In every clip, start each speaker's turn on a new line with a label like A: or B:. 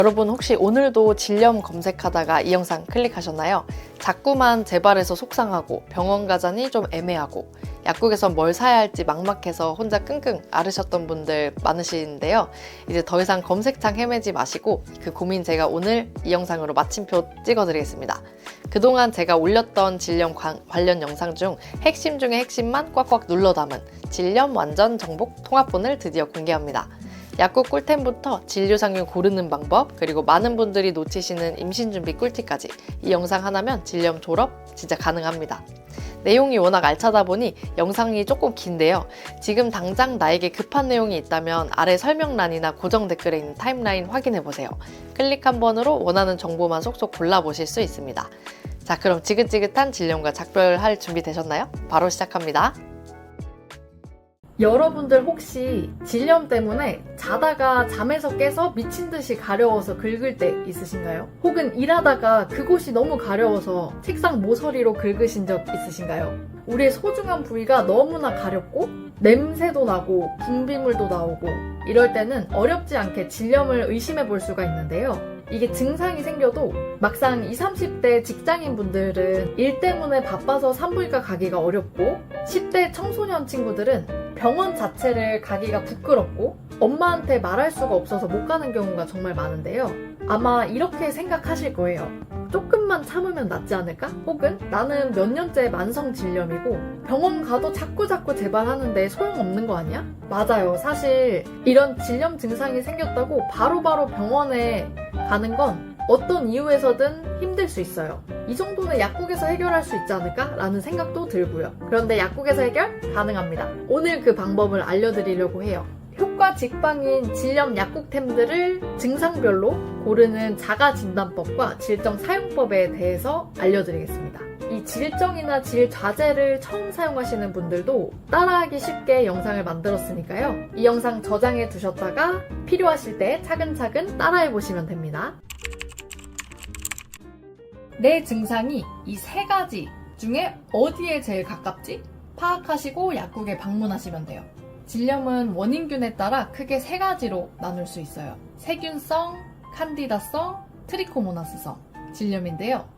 A: 여러분 혹시 오늘도 질염 검색하다가 이 영상 클릭하셨나요? 자꾸만 재발해서 속상하고 병원 가자니 좀 애매하고 약국에서 뭘 사야 할지 막막해서 혼자 끙끙 앓으셨던 분들 많으시는데요. 이제 더 이상 검색창 헤매지 마시고 그 고민 제가 오늘 이 영상으로 마침표 찍어드리겠습니다. 그동안 제가 올렸던 질염 관련 영상 중 핵심 중에 핵심만 꽉꽉 눌러 담은 질염 완전 정복 통합본을 드디어 공개합니다. 약국 꿀템부터 진료상용 고르는 방법, 그리고 많은 분들이 놓치시는 임신준비 꿀팁까지 이 영상 하나면 질염 졸업 진짜 가능합니다. 내용이 워낙 알차다 보니 영상이 조금 긴데요. 지금 당장 나에게 급한 내용이 있다면 아래 설명란이나 고정 댓글에 있는 타임라인 확인해보세요. 클릭 한 번으로 원하는 정보만 쏙쏙 골라보실 수 있습니다. 자, 그럼 지긋지긋한 질염과 작별할 준비 되셨나요? 바로 시작합니다. 여러분들 혹시 질염 때문에 자다가 잠에서 깨서 미친듯이 가려워서 긁을 때 있으신가요? 혹은 일하다가 그곳이 너무 가려워서 책상 모서리로 긁으신 적 있으신가요? 우리의 소중한 부위가 너무나 가렵고 냄새도 나고 분비물도 나오고 이럴 때는 어렵지 않게 질염을 의심해 볼 수가 있는데요. 이게 증상이 생겨도 막상 20, 30대 직장인 분들은 일 때문에 바빠서 산부인과 가기가 어렵고 10대 청소년 친구들은 병원 자체를 가기가 부끄럽고 엄마한테 말할 수가 없어서 못 가는 경우가 정말 많은데요. 아마 이렇게 생각하실 거예요. 조금만 참으면 낫지 않을까? 혹은 나는 몇 년째 만성 질염이고 병원 가도 자꾸 재발하는데 소용없는 거 아니야? 맞아요. 사실 이런 질염 증상이 생겼다고 바로바로 병원에 가는 건 어떤 이유에서든 힘들 수 있어요. 이 정도는 약국에서 해결할 수 있지 않을까? 라는 생각도 들고요. 그런데 약국에서 해결 가능합니다. 오늘 그 방법을 알려드리려고 해요. 효과 직방인 질염 약국템들을 증상별로 고르는 자가진단법과 질정 사용법에 대해서 알려드리겠습니다. 이 질정이나 질좌제를 처음 사용하시는 분들도 따라하기 쉽게 영상을 만들었으니까요. 이 영상 저장해 두셨다가 필요하실 때 차근차근 따라해 보시면 됩니다. 내 증상이 이 세 가지 중에 어디에 제일 가깝지? 파악하시고 약국에 방문하시면 돼요. 질염은 원인균에 따라 크게 세 가지로 나눌 수 있어요. 세균성, 칸디다성, 트리코모나스성 질염인데요.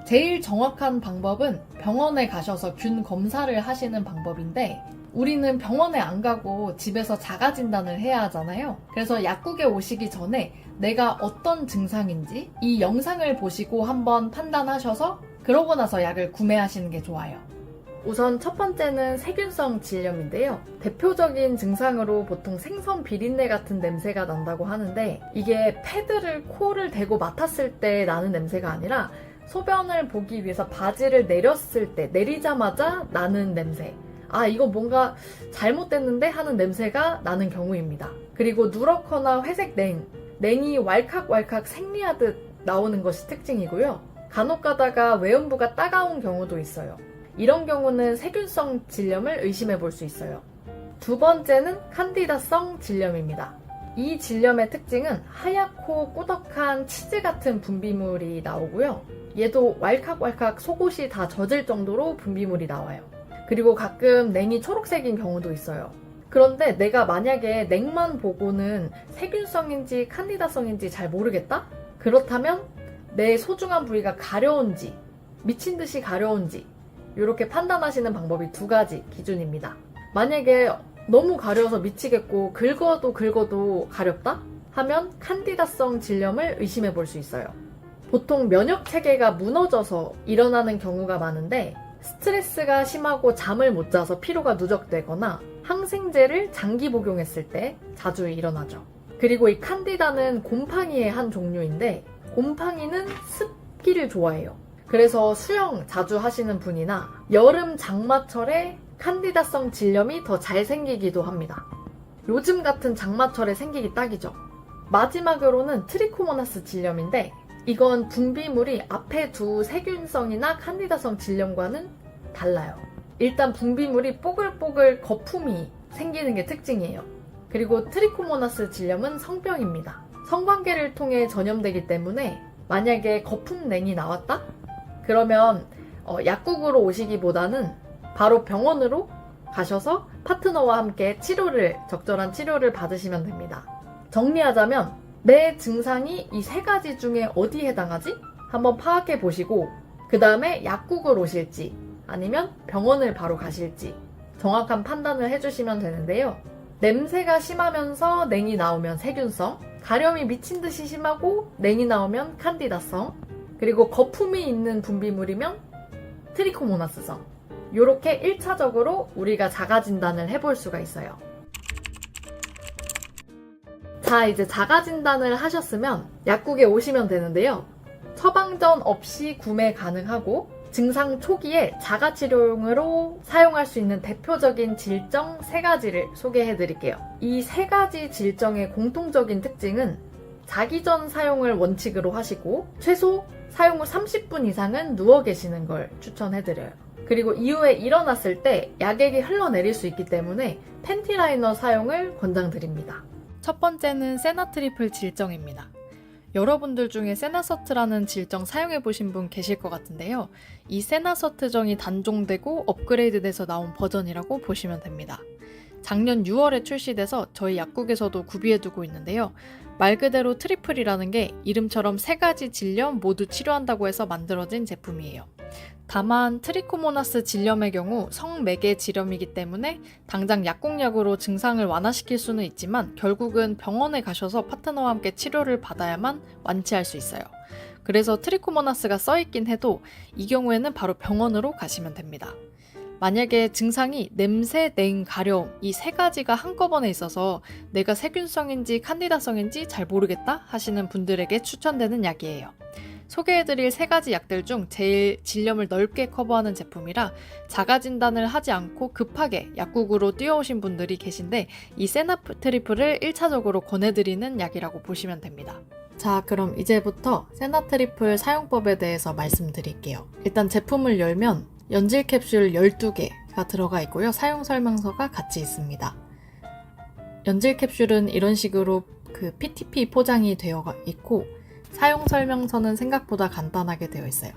A: 제일 정확한 방법은 병원에 가셔서 균 검사를 하시는 방법인데 우리는 병원에 안 가고 집에서 자가진단을 해야 하잖아요. 그래서 약국에 오시기 전에 내가 어떤 증상인지 이 영상을 보시고 한번 판단하셔서 그러고 나서 약을 구매하시는 게 좋아요. 우선 첫 번째는 세균성 질염인데요. 대표적인 증상으로 보통 생선 비린내 같은 냄새가 난다고 하는데 이게 패드를 코를 대고 맡았을 때 나는 냄새가 아니라 소변을 보기 위해서 바지를 내렸을 때 내리자마자 나는 냄새. 아, 이거 뭔가 잘못됐는데 하는 냄새가 나는 경우입니다. 그리고 누렇거나 회색 냉이 왈칵왈칵 생리하듯 나오는 것이 특징이고요. 간혹 가다가 외음부가 따가운 경우도 있어요. 이런 경우는 세균성 질염을 의심해 볼 수 있어요. 두 번째는 칸디다성 질염입니다. 이 질염의 특징은 하얗고 꾸덕한 치즈 같은 분비물이 나오고요. 얘도 왈칵왈칵 속옷이 다 젖을 정도로 분비물이 나와요. 그리고 가끔 냉이 초록색인 경우도 있어요. 그런데 내가 만약에 냉만 보고는 세균성인지 칸디다성인지 잘 모르겠다? 그렇다면 내 소중한 부위가 가려운지 미친듯이 가려운지 이렇게 판단하시는 방법이 두 가지 기준입니다. 만약에 너무 가려워서 미치겠고 긁어도 가렵다? 하면 칸디다성 질염을 의심해 볼 수 있어요. 보통 면역 체계가 무너져서 일어나는 경우가 많은데 스트레스가 심하고 잠을 못 자서 피로가 누적되거나 항생제를 장기 복용했을 때 자주 일어나죠. 그리고 이 칸디다는 곰팡이의 한 종류인데 곰팡이는 습기를 좋아해요. 그래서 수영 자주 하시는 분이나 여름 장마철에 칸디다성 질염이 더 잘 생기기도 합니다. 요즘 같은 장마철에 생기기 딱이죠. 마지막으로는 트리코모나스 질염인데 이건 분비물이 앞에 두 세균성이나 칸디다성 질염과는 달라요. 일단 분비물이 뽀글뽀글 거품이 생기는 게 특징이에요. 그리고 트리코모나스 질염은 성병입니다. 성관계를 통해 전염되기 때문에 만약에 거품 냉이 나왔다? 그러면 약국으로 오시기보다는 바로 병원으로 가셔서 파트너와 함께 적절한 치료를 받으시면 됩니다. 정리하자면 내 증상이 이 세 가지 중에 어디에 해당하지? 한번 파악해 보시고 그 다음에 약국을 오실지 아니면 병원을 바로 가실지 정확한 판단을 해주시면 되는데요. 냄새가 심하면서 냉이 나오면 세균성, 가려움이 미친 듯이 심하고 냉이 나오면 칸디다성, 그리고 거품이 있는 분비물이면 트리코모나스성. 이렇게 1차적으로 우리가 자가진단을 해볼 수가 있어요. 자, 이제 자가진단을 하셨으면 약국에 오시면 되는데요. 처방전 없이 구매 가능하고 증상 초기에 자가치료용으로 사용할 수 있는 대표적인 질정 3가지를 소개해 드릴게요. 이 3가지 질정의 공통적인 특징은 자기 전 사용을 원칙으로 하시고 최소 사용 후 30분 이상은 누워 계시는 걸 추천해 드려요. 그리고 이후에 일어났을 때 약액이 흘러내릴 수 있기 때문에 팬티 라이너 사용을 권장드립니다. 첫 번째는 세나트리플 질정입니다. 여러분들 중에 세나서트라는 질정 사용해보신 분 계실 것 같은데요. 이 세나서트정이 단종되고 업그레이드돼서 나온 버전이라고 보시면 됩니다. 작년 6월에 출시돼서 저희 약국에서도 구비해두고 있는데요. 말 그대로 트리플이라는 게 이름처럼 3가지 질염 모두 치료한다고 해서 만들어진 제품이에요. 다만 트리코모나스 질염의 경우 성매개 질염이기 때문에 당장 약국약으로 증상을 완화시킬 수는 있지만 결국은 병원에 가셔서 파트너와 함께 치료를 받아야만 완치할 수 있어요. 그래서 트리코모나스가 써있긴 해도 이 경우에는 바로 병원으로 가시면 됩니다. 만약에 증상이 냄새, 냉, 가려움 이 3가지가 한꺼번에 있어서 내가 세균성인지 칸디다성인지 잘 모르겠다 하시는 분들에게 추천되는 약이에요. 소개해드릴 3가지 약들 중 제일 질염을 넓게 커버하는 제품이라 자가진단을 하지 않고 급하게 약국으로 뛰어오신 분들이 계신데 이 세나트리플을 1차적으로 권해드리는 약이라고 보시면 됩니다. 자, 그럼 이제부터 세나트리플 사용법에 대해서 말씀드릴게요. 일단 제품을 열면 연질 캡슐 12개가 들어가 있고요. 사용 설명서가 같이 있습니다. 연질 캡슐은 이런 식으로 PTP 포장이 되어 있고 사용 설명서는 생각보다 간단하게 되어 있어요.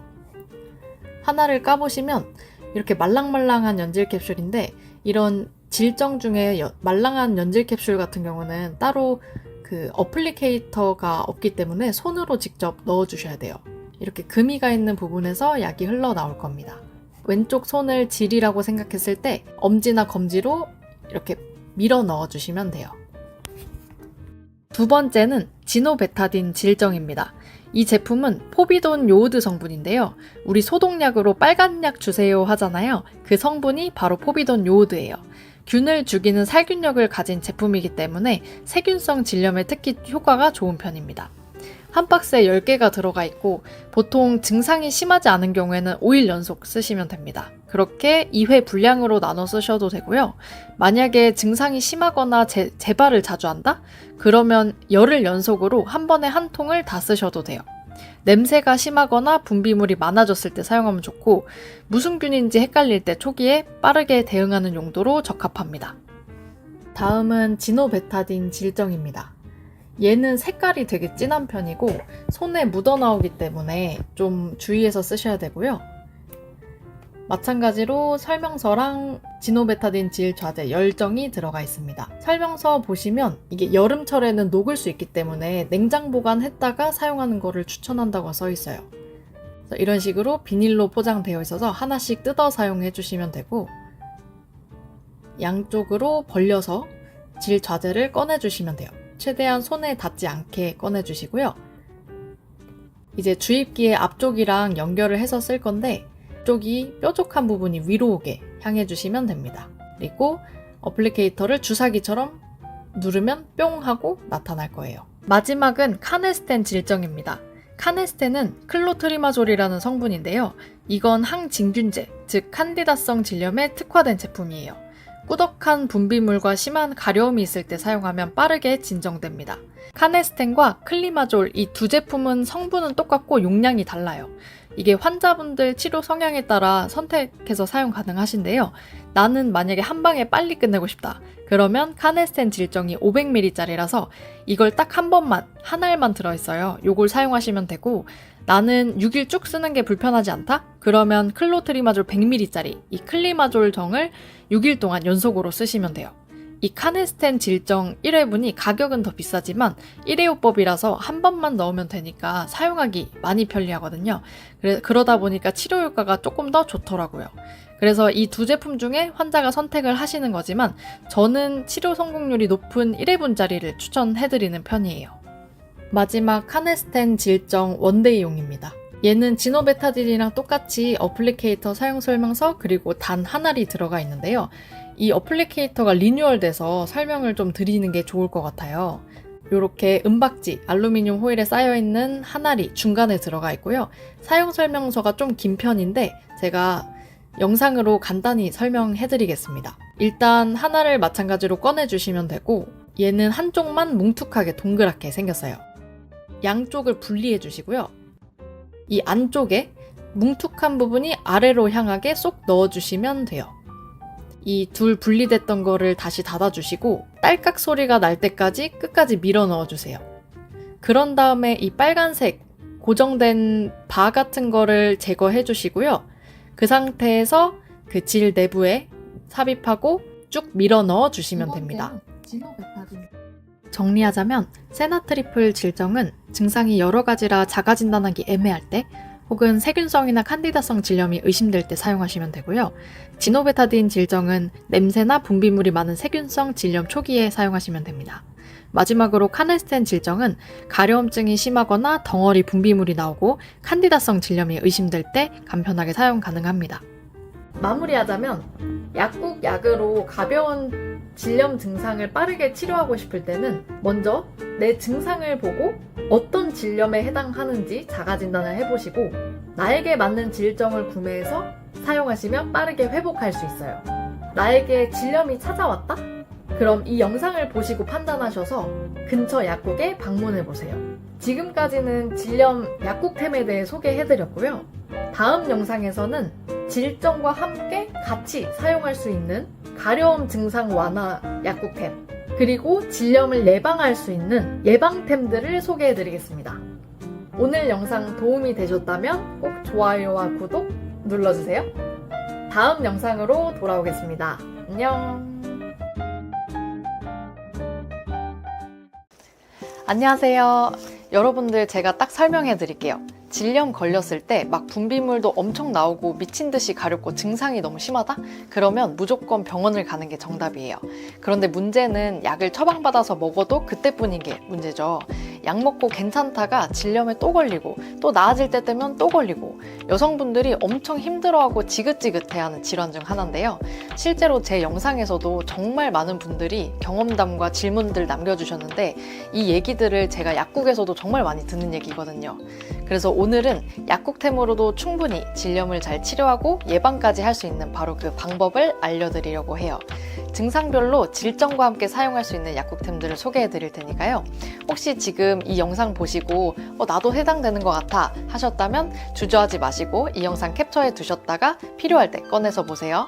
A: 하나를 까보시면 이렇게 말랑말랑한 연질 캡슐인데 이런 질정 중에 말랑한 연질 캡슐 같은 경우는 따로 어플리케이터가 없기 때문에 손으로 직접 넣어주셔야 돼요. 이렇게 금이가 있는 부분에서 약이 흘러나올 겁니다. 왼쪽 손을 질이라고 생각했을 때 엄지나 검지로 이렇게 밀어 넣어주시면 돼요. 두 번째는 지노베타딘 질정입니다. 이 제품은 포비돈 요오드 성분인데요. 우리 소독약으로 빨간 약 주세요 하잖아요. 그 성분이 바로 포비돈 요오드예요. 균을 죽이는 살균력을 가진 제품이기 때문에 세균성 질염에 특히 효과가 좋은 편입니다. 한 박스에 10개가 들어가 있고 보통 증상이 심하지 않은 경우에는 5일 연속 쓰시면 됩니다. 그렇게 2회 분량으로 나눠 쓰셔도 되고요. 만약에 증상이 심하거나 재발을 자주 한다? 그러면 열흘 연속으로 한 번에 한 통을 다 쓰셔도 돼요. 냄새가 심하거나 분비물이 많아졌을 때 사용하면 좋고 무슨 균인지 헷갈릴 때 초기에 빠르게 대응하는 용도로 적합합니다. 다음은 지노베타딘 질정입니다. 얘는 색깔이 되게 진한 편이고 손에 묻어나오기 때문에 좀 주의해서 쓰셔야 되고요. 마찬가지로 설명서랑 지노베타딘 질 좌제 열정이 들어가 있습니다. 설명서 보시면 이게 여름철에는 녹을 수 있기 때문에 냉장 보관했다가 사용하는 거를 추천한다고 써 있어요. 이런 식으로 비닐로 포장되어 있어서 하나씩 뜯어 사용해 주시면 되고 양쪽으로 벌려서 질 좌제를 꺼내 주시면 돼요. 최대한 손에 닿지 않게 꺼내주시고요. 이제 주입기의 앞쪽이랑 연결을 해서 쓸 건데 앞쪽이 뾰족한 부분이 위로 오게 향해 주시면 됩니다. 그리고 어플리케이터를 주사기처럼 누르면 뿅 하고 나타날 거예요. 마지막은 카네스텐 질정입니다. 카네스텐은 클로트리마졸이라는 성분인데요. 이건 항진균제, 즉 칸디다성 질염에 특화된 제품이에요. 꾸덕한 분비물과 심한 가려움이 있을 때 사용하면 빠르게 진정됩니다. 카네스텐과 클리마졸 이 두 제품은 성분은 똑같고 용량이 달라요. 이게 환자분들 치료 성향에 따라 선택해서 사용 가능하신데요. 나는 만약에 한 방에 빨리 끝내고 싶다. 그러면 카네스텐 질정이 500ml짜리라서 이걸 딱 한 번만, 한 알만 들어있어요. 요걸 사용하시면 되고 나는 6일 쭉 쓰는 게 불편하지 않다? 그러면 클로트리마졸 100ml짜리 이 클리마졸 정을 6일 동안 연속으로 쓰시면 돼요. 이 카네스텐 질정 1회분이 가격은 더 비싸지만 일회요법이라서 한 번만 넣으면 되니까 사용하기 많이 편리하거든요. 그러다 보니까 치료 효과가 조금 더 좋더라고요. 그래서 이 두 제품 중에 환자가 선택을 하시는 거지만 저는 치료 성공률이 높은 1회분짜리를 추천해드리는 편이에요. 마지막 카네스텐 질정 원데이용입니다. 얘는 지노베타딜이랑 똑같이 어플리케이터 사용 설명서 그리고 단 한 알이 들어가 있는데요. 이 어플리케이터가 리뉴얼돼서 설명을 좀 드리는 게 좋을 것 같아요. 이렇게 은박지, 알루미늄 호일에 쌓여있는 한 알이 중간에 들어가 있고요. 사용 설명서가 좀 긴 편인데 제가 영상으로 간단히 설명해드리겠습니다. 일단 하나를 마찬가지로 꺼내주시면 되고 얘는 한쪽만 뭉툭하게 동그랗게 생겼어요. 양쪽을 분리해 주시고요. 이 안쪽에 뭉툭한 부분이 아래로 향하게 쏙 넣어주시면 돼요. 이 둘 분리됐던 거를 다시 닫아주시고 딸깍 소리가 날 때까지 끝까지 밀어 넣어주세요. 그런 다음에 이 빨간색 고정된 바 같은 거를 제거해 주시고요. 그 상태에서 그 질 내부에 삽입하고 쭉 밀어 넣어 주시면 됩니다. 정리하자면 세나트리플 질정은 증상이 여러 가지라 자가 진단하기 애매할 때 혹은 세균성이나 칸디다성 질염이 의심될 때 사용하시면 되고요. 지노베타딘 질정은 냄새나 분비물이 많은 세균성 질염 초기에 사용하시면 됩니다. 마지막으로 카네스텐 질정은 가려움증이 심하거나 덩어리 분비물이 나오고 칸디다성 질염이 의심될 때 간편하게 사용 가능합니다. 마무리하자면 약국 약으로 가벼운 질염 증상을 빠르게 치료하고 싶을 때는 먼저 내 증상을 보고 어떤 질염에 해당하는지 자가진단을 해보시고 나에게 맞는 질정을 구매해서 사용하시면 빠르게 회복할 수 있어요. 나에게 질염이 찾아왔다? 그럼 이 영상을 보시고 판단하셔서 근처 약국에 방문해보세요. 지금까지는 질염 약국템에 대해 소개해드렸고요. 다음 영상에서는 질정과 함께 같이 사용할 수 있는 가려움 증상 완화 약국템 그리고 질염을 예방할 수 있는 예방템들을 소개해드리겠습니다. 오늘 영상 도움이 되셨다면 꼭 좋아요와 구독 눌러주세요. 다음 영상으로 돌아오겠습니다. 안녕. 안녕하세요. 여러분들 제가 딱 설명해 드릴게요. 질염 걸렸을 때 막 분비물도 엄청 나오고 미친 듯이 가렵고 증상이 너무 심하다? 그러면 무조건 병원을 가는 게 정답이에요. 그런데 문제는 약을 처방받아서 먹어도 그때뿐인 게 문제죠. 약 먹고 괜찮다가 질염에 또 걸리고 또 나아질 때 되면 또 걸리고 여성분들이 엄청 힘들어하고 지긋지긋해하는 질환 중 하나인데요. 실제로 제 영상에서도 정말 많은 분들이 경험담과 질문들 남겨주셨는데 이 얘기들을 제가 약국에서도 정말 많이 듣는 얘기거든요. 그래서 오늘은 약국템으로도 충분히 질염을 잘 치료하고 예방까지 할 수 있는 바로 그 방법을 알려드리려고 해요. 증상별로 질정과 함께 사용할 수 있는 약국템들을 소개해 드릴 테니까요. 혹시 지금 이 영상 보시고 나도 해당되는 것 같아 하셨다면 주저하지 마시고 이 영상 캡처해 두셨다가 필요할 때 꺼내서 보세요.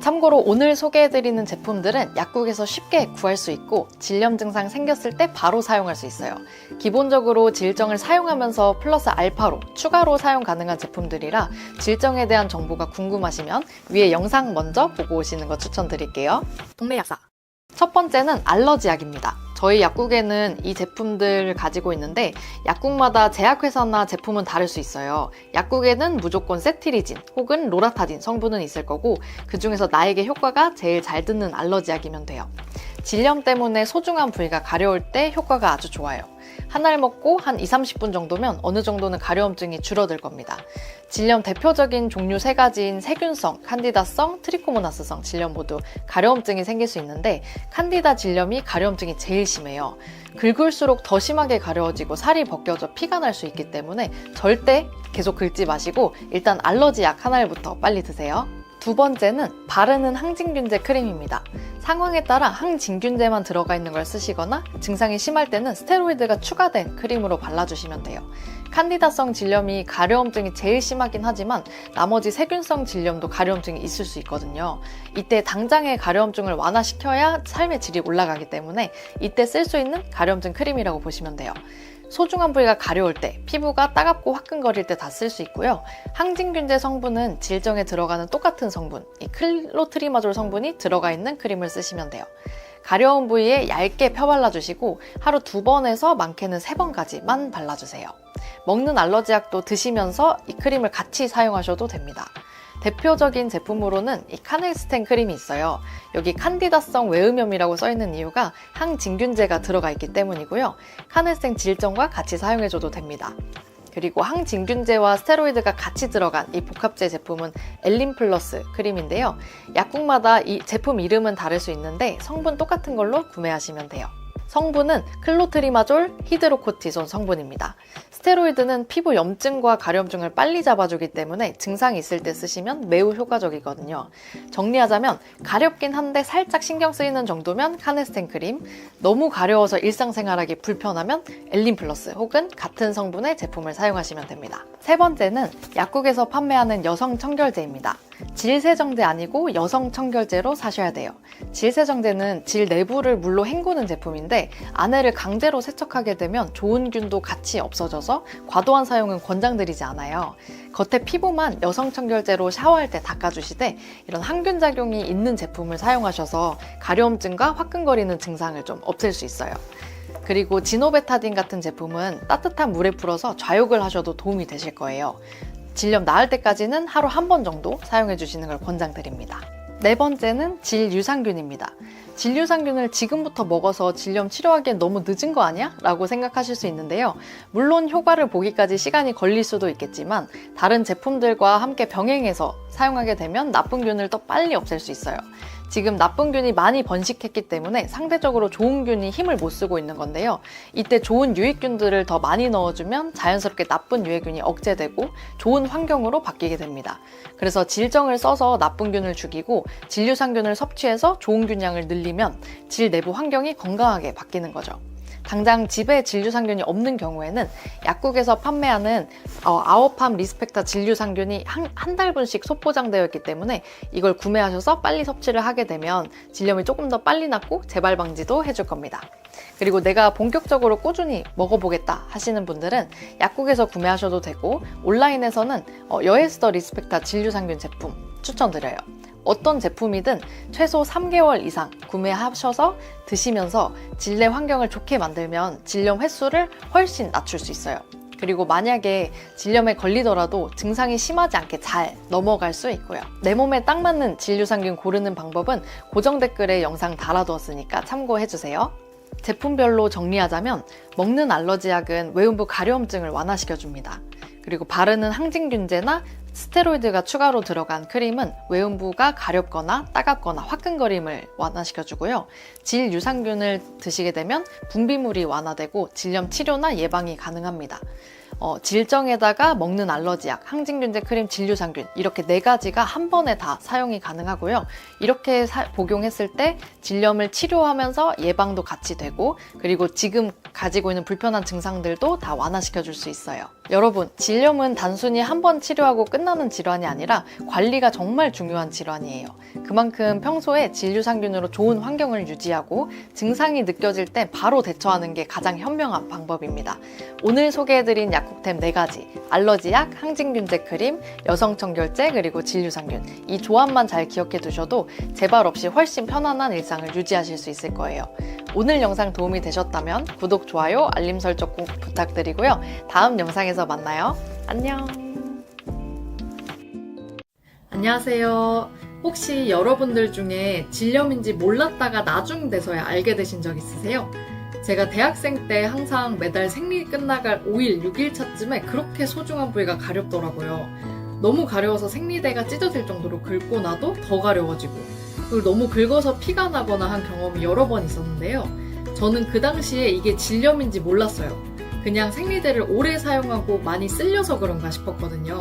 A: 참고로 오늘 소개해드리는 제품들은 약국에서 쉽게 구할 수 있고 질염 증상 생겼을 때 바로 사용할 수 있어요. 기본적으로 질정을 사용하면서 플러스 알파로 추가로 사용 가능한 제품들이라 질정에 대한 정보가 궁금하시면 위에 영상 먼저 보고 오시는 거 추천드릴게요. 동네 약사. 첫 번째는 알러지 약입니다. 저희 약국에는 이 제품들을 가지고 있는데 약국마다 제약회사나 제품은 다를 수 있어요. 약국에는 무조건 세티리진 혹은 로라타딘 성분은 있을 거고 그 중에서 나에게 효과가 제일 잘 듣는 알러지 약이면 돼요. 질염 때문에 소중한 부위가 가려울 때 효과가 아주 좋아요. 한 알 먹고 한 20-30분 정도면 어느 정도는 가려움증이 줄어들 겁니다. 질염 대표적인 종류 3가지인 세균성, 칸디다성, 트리코모나스성 질염 모두 가려움증이 생길 수 있는데 칸디다 질염이 가려움증이 제일 심해요. 긁을수록 더 심하게 가려워지고 살이 벗겨져 피가 날 수 있기 때문에 절대 계속 긁지 마시고 일단 알러지 약 한 알부터 빨리 드세요. 두 번째는 바르는 항진균제 크림입니다. 상황에 따라 항진균제만 들어가 있는 걸 쓰시거나 증상이 심할 때는 스테로이드가 추가된 크림으로 발라주시면 돼요. 칸디다성 질염이 가려움증이 제일 심하긴 하지만 나머지 세균성 질염도 가려움증이 있을 수 있거든요. 이때 당장의 가려움증을 완화시켜야 삶의 질이 올라가기 때문에 이때 쓸 수 있는 가려움증 크림이라고 보시면 돼요. 소중한 부위가 가려울 때, 피부가 따갑고 화끈거릴 때 다 쓸 수 있고요. 항진균제 성분은 질정에 들어가는 똑같은 성분, 이 클로트리마졸 성분이 들어가 있는 크림을 쓰시면 돼요.
B: 가려운 부위에 얇게 펴 발라주시고 하루 2번에서 많게는 3번까지만 발라주세요. 먹는 알러지약도 드시면서 이 크림을 같이 사용하셔도 됩니다. 대표적인 제품으로는 이 카넬스텐 크림이 있어요. 여기 칸디다성 외음염이라고 써있는 이유가 항진균제가 들어가 있기 때문이고요. 카넬스텐 질정과 같이 사용해줘도 됩니다. 그리고 항진균제와 스테로이드가 같이 들어간 이 복합제 제품은 엘린플러스 크림인데요. 약국마다 이 제품 이름은 다를 수 있는데 성분 똑같은 걸로 구매하시면 돼요. 성분은 클로트리마졸, 히드로코티손 성분입니다. 스테로이드는 피부 염증과 가려움증을 빨리 잡아주기 때문에 증상이 있을 때 쓰시면 매우 효과적이거든요. 정리하자면 가렵긴 한데 살짝 신경 쓰이는 정도면 카네스텐 크림, 너무 가려워서 일상생활하기 불편하면 엘린플러스 혹은 같은 성분의 제품을 사용하시면 됩니다. 세 번째는 약국에서 판매하는 여성 청결제입니다. 질세정제 아니고 여성 청결제로 사셔야 돼요. 질세정제는 질 내부를 물로 헹구는 제품인데 안에를 강제로 세척하게 되면 좋은 균도 같이 없어져서 과도한 사용은 권장드리지 않아요. 겉에 피부만 여성 청결제로 샤워할 때 닦아주시되 이런 항균 작용이 있는 제품을 사용하셔서 가려움증과 화끈거리는 증상을 좀 없앨 수 있어요. 그리고 지노베타딘 같은 제품은 따뜻한 물에 풀어서 좌욕을 하셔도 도움이 되실 거예요. 질염 나을 때까지는 하루 1번 정도 사용해 주시는 걸 권장드립니다. 네 번째는 질유산균입니다. 질유산균을 지금부터 먹어서 질염 치료하기엔 너무 늦은 거 아니야? 라고 생각하실 수 있는데요. 물론 효과를 보기까지 시간이 걸릴 수도 있겠지만 다른 제품들과 함께 병행해서 사용하게 되면 나쁜 균을 더 빨리 없앨 수 있어요. 지금 나쁜 균이 많이 번식했기 때문에 상대적으로 좋은 균이 힘을 못 쓰고 있는 건데요. 이때 좋은 유익균들을 더 많이 넣어주면 자연스럽게 나쁜 유해균이 억제되고 좋은 환경으로 바뀌게 됩니다. 그래서 질정을 써서 나쁜 균을 죽이고 질유산균을 섭취해서 좋은 균량을 늘리면 질 내부 환경이 건강하게 바뀌는 거죠. 당장 집에 질유산균이 없는 경우에는 약국에서 판매하는 아오팜 리스펙타 질유산균이 한 달분씩 소포장되어 있기 때문에 이걸 구매하셔서 빨리 섭취를 하게 되면 질염이 조금 더 빨리 낫고 재발 방지도 해줄 겁니다. 그리고 내가 본격적으로 꾸준히 먹어보겠다 하시는 분들은 약국에서 구매하셔도 되고 온라인에서는 여에스더 리스펙타 질유산균 제품 추천드려요. 어떤 제품이든 최소 3개월 이상 구매하셔서 드시면서 질내 환경을 좋게 만들면 질염 횟수를 훨씬 낮출 수 있어요. 그리고 만약에 질염에 걸리더라도 증상이 심하지 않게 잘 넘어갈 수 있고요. 내 몸에 딱 맞는 질유산균 고르는 방법은 고정 댓글에 영상 달아두었으니까 참고해주세요. 제품별로 정리하자면 먹는 알러지약은 외음부 가려움증을 완화시켜줍니다. 그리고 바르는 항진균제나 스테로이드가 추가로 들어간 크림은 외음부가 가렵거나 따갑거나 화끈거림을 완화시켜주고요. 질유산균을 드시게 되면 분비물이 완화되고 질염 치료나 예방이 가능합니다. 질정에다가 먹는 알러지약, 항진균제 크림, 질유산균 이렇게 4가지가 한 번에 다 사용이 가능하고요. 이렇게 복용했을 때 질염을 치료하면서 예방도 같이 되고 그리고 지금 가지고 있는 불편한 증상들도 다 완화시켜줄 수 있어요. 여러분, 질염은 단순히 한 번 치료하고 끝나는 질환이 아니라 관리가 정말 중요한 질환이에요. 그만큼 평소에 질유산균으로 좋은 환경을 유지하고 증상이 느껴질 때 바로 대처하는 게 가장 현명한 방법입니다. 오늘 소개해드린 약국템 4가지, 알러지약, 항진균제 크림, 여성청결제, 그리고 질유산균 이 조합만 잘 기억해 두셔도 재발 없이 훨씬 편안한 일상을 유지하실 수 있을 거예요. 오늘 영상 도움이 되셨다면 구독, 좋아요, 알림 설정 꼭 부탁드리고요. 다음 영상에서 만나요. 안녕.
A: 안녕하세요. 혹시 여러분들 중에 질염인지 몰랐다가 나중 돼서야 알게 되신 적 있으세요? 제가 대학생 때 항상 매달 생리 끝나갈 5일, 6일 차쯤에 그렇게 소중한 부위가 가렵더라고요. 너무 가려워서 생리대가 찢어질 정도로 긁고 나도 더 가려워지고 그리고 너무 긁어서 피가 나거나 한 경험이 여러 번 있었는데요. 저는 그 당시에 이게 질염인지 몰랐어요. 그냥 생리대를 오래 사용하고 많이 쓸려서 그런가 싶었거든요.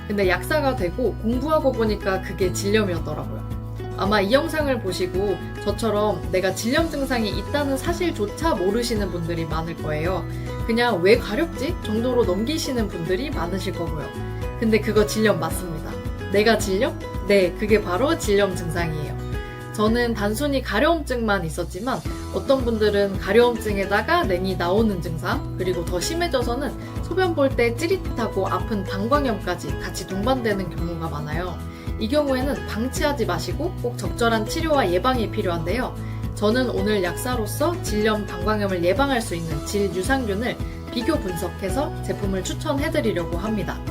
A: 근데 약사가 되고 공부하고 보니까 그게 질염이었더라고요. 아마 이 영상을 보시고 저처럼 내가 질염 증상이 있다는 사실조차 모르시는 분들이 많을 거예요. 그냥 왜 가렵지? 정도로 넘기시는 분들이 많으실 거고요. 근데 그거 질염 맞습니다. 내가 질염? 네, 그게 바로 질염 증상이에요. 저는 단순히 가려움증만 있었지만 어떤 분들은 가려움증에다가 냉이 나오는 증상, 그리고 더 심해져서는 소변 볼 때 찌릿하고 아픈 방광염까지 같이 동반되는 경우가 많아요. 이 경우에는 방치하지 마시고 꼭 적절한 치료와 예방이 필요한데요. 저는 오늘 약사로서 질염, 방광염을 예방할 수 있는 질 유산균을 비교 분석해서 제품을 추천해드리려고 합니다.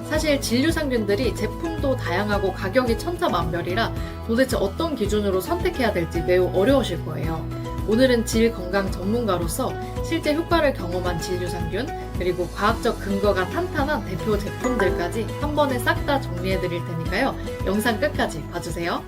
A: 사실 질 유산균들이 제품도 다양하고 가격이 천차만별이라 도대체 어떤 기준으로 선택해야 될지 매우 어려우실 거예요. 오늘은 질 건강 전문가로서 실제 효과를 경험한 질 유산균, 그리고 과학적 근거가 탄탄한 대표 제품들까지 한 번에 싹 다 정리해드릴 테니까요. 영상 끝까지 봐주세요.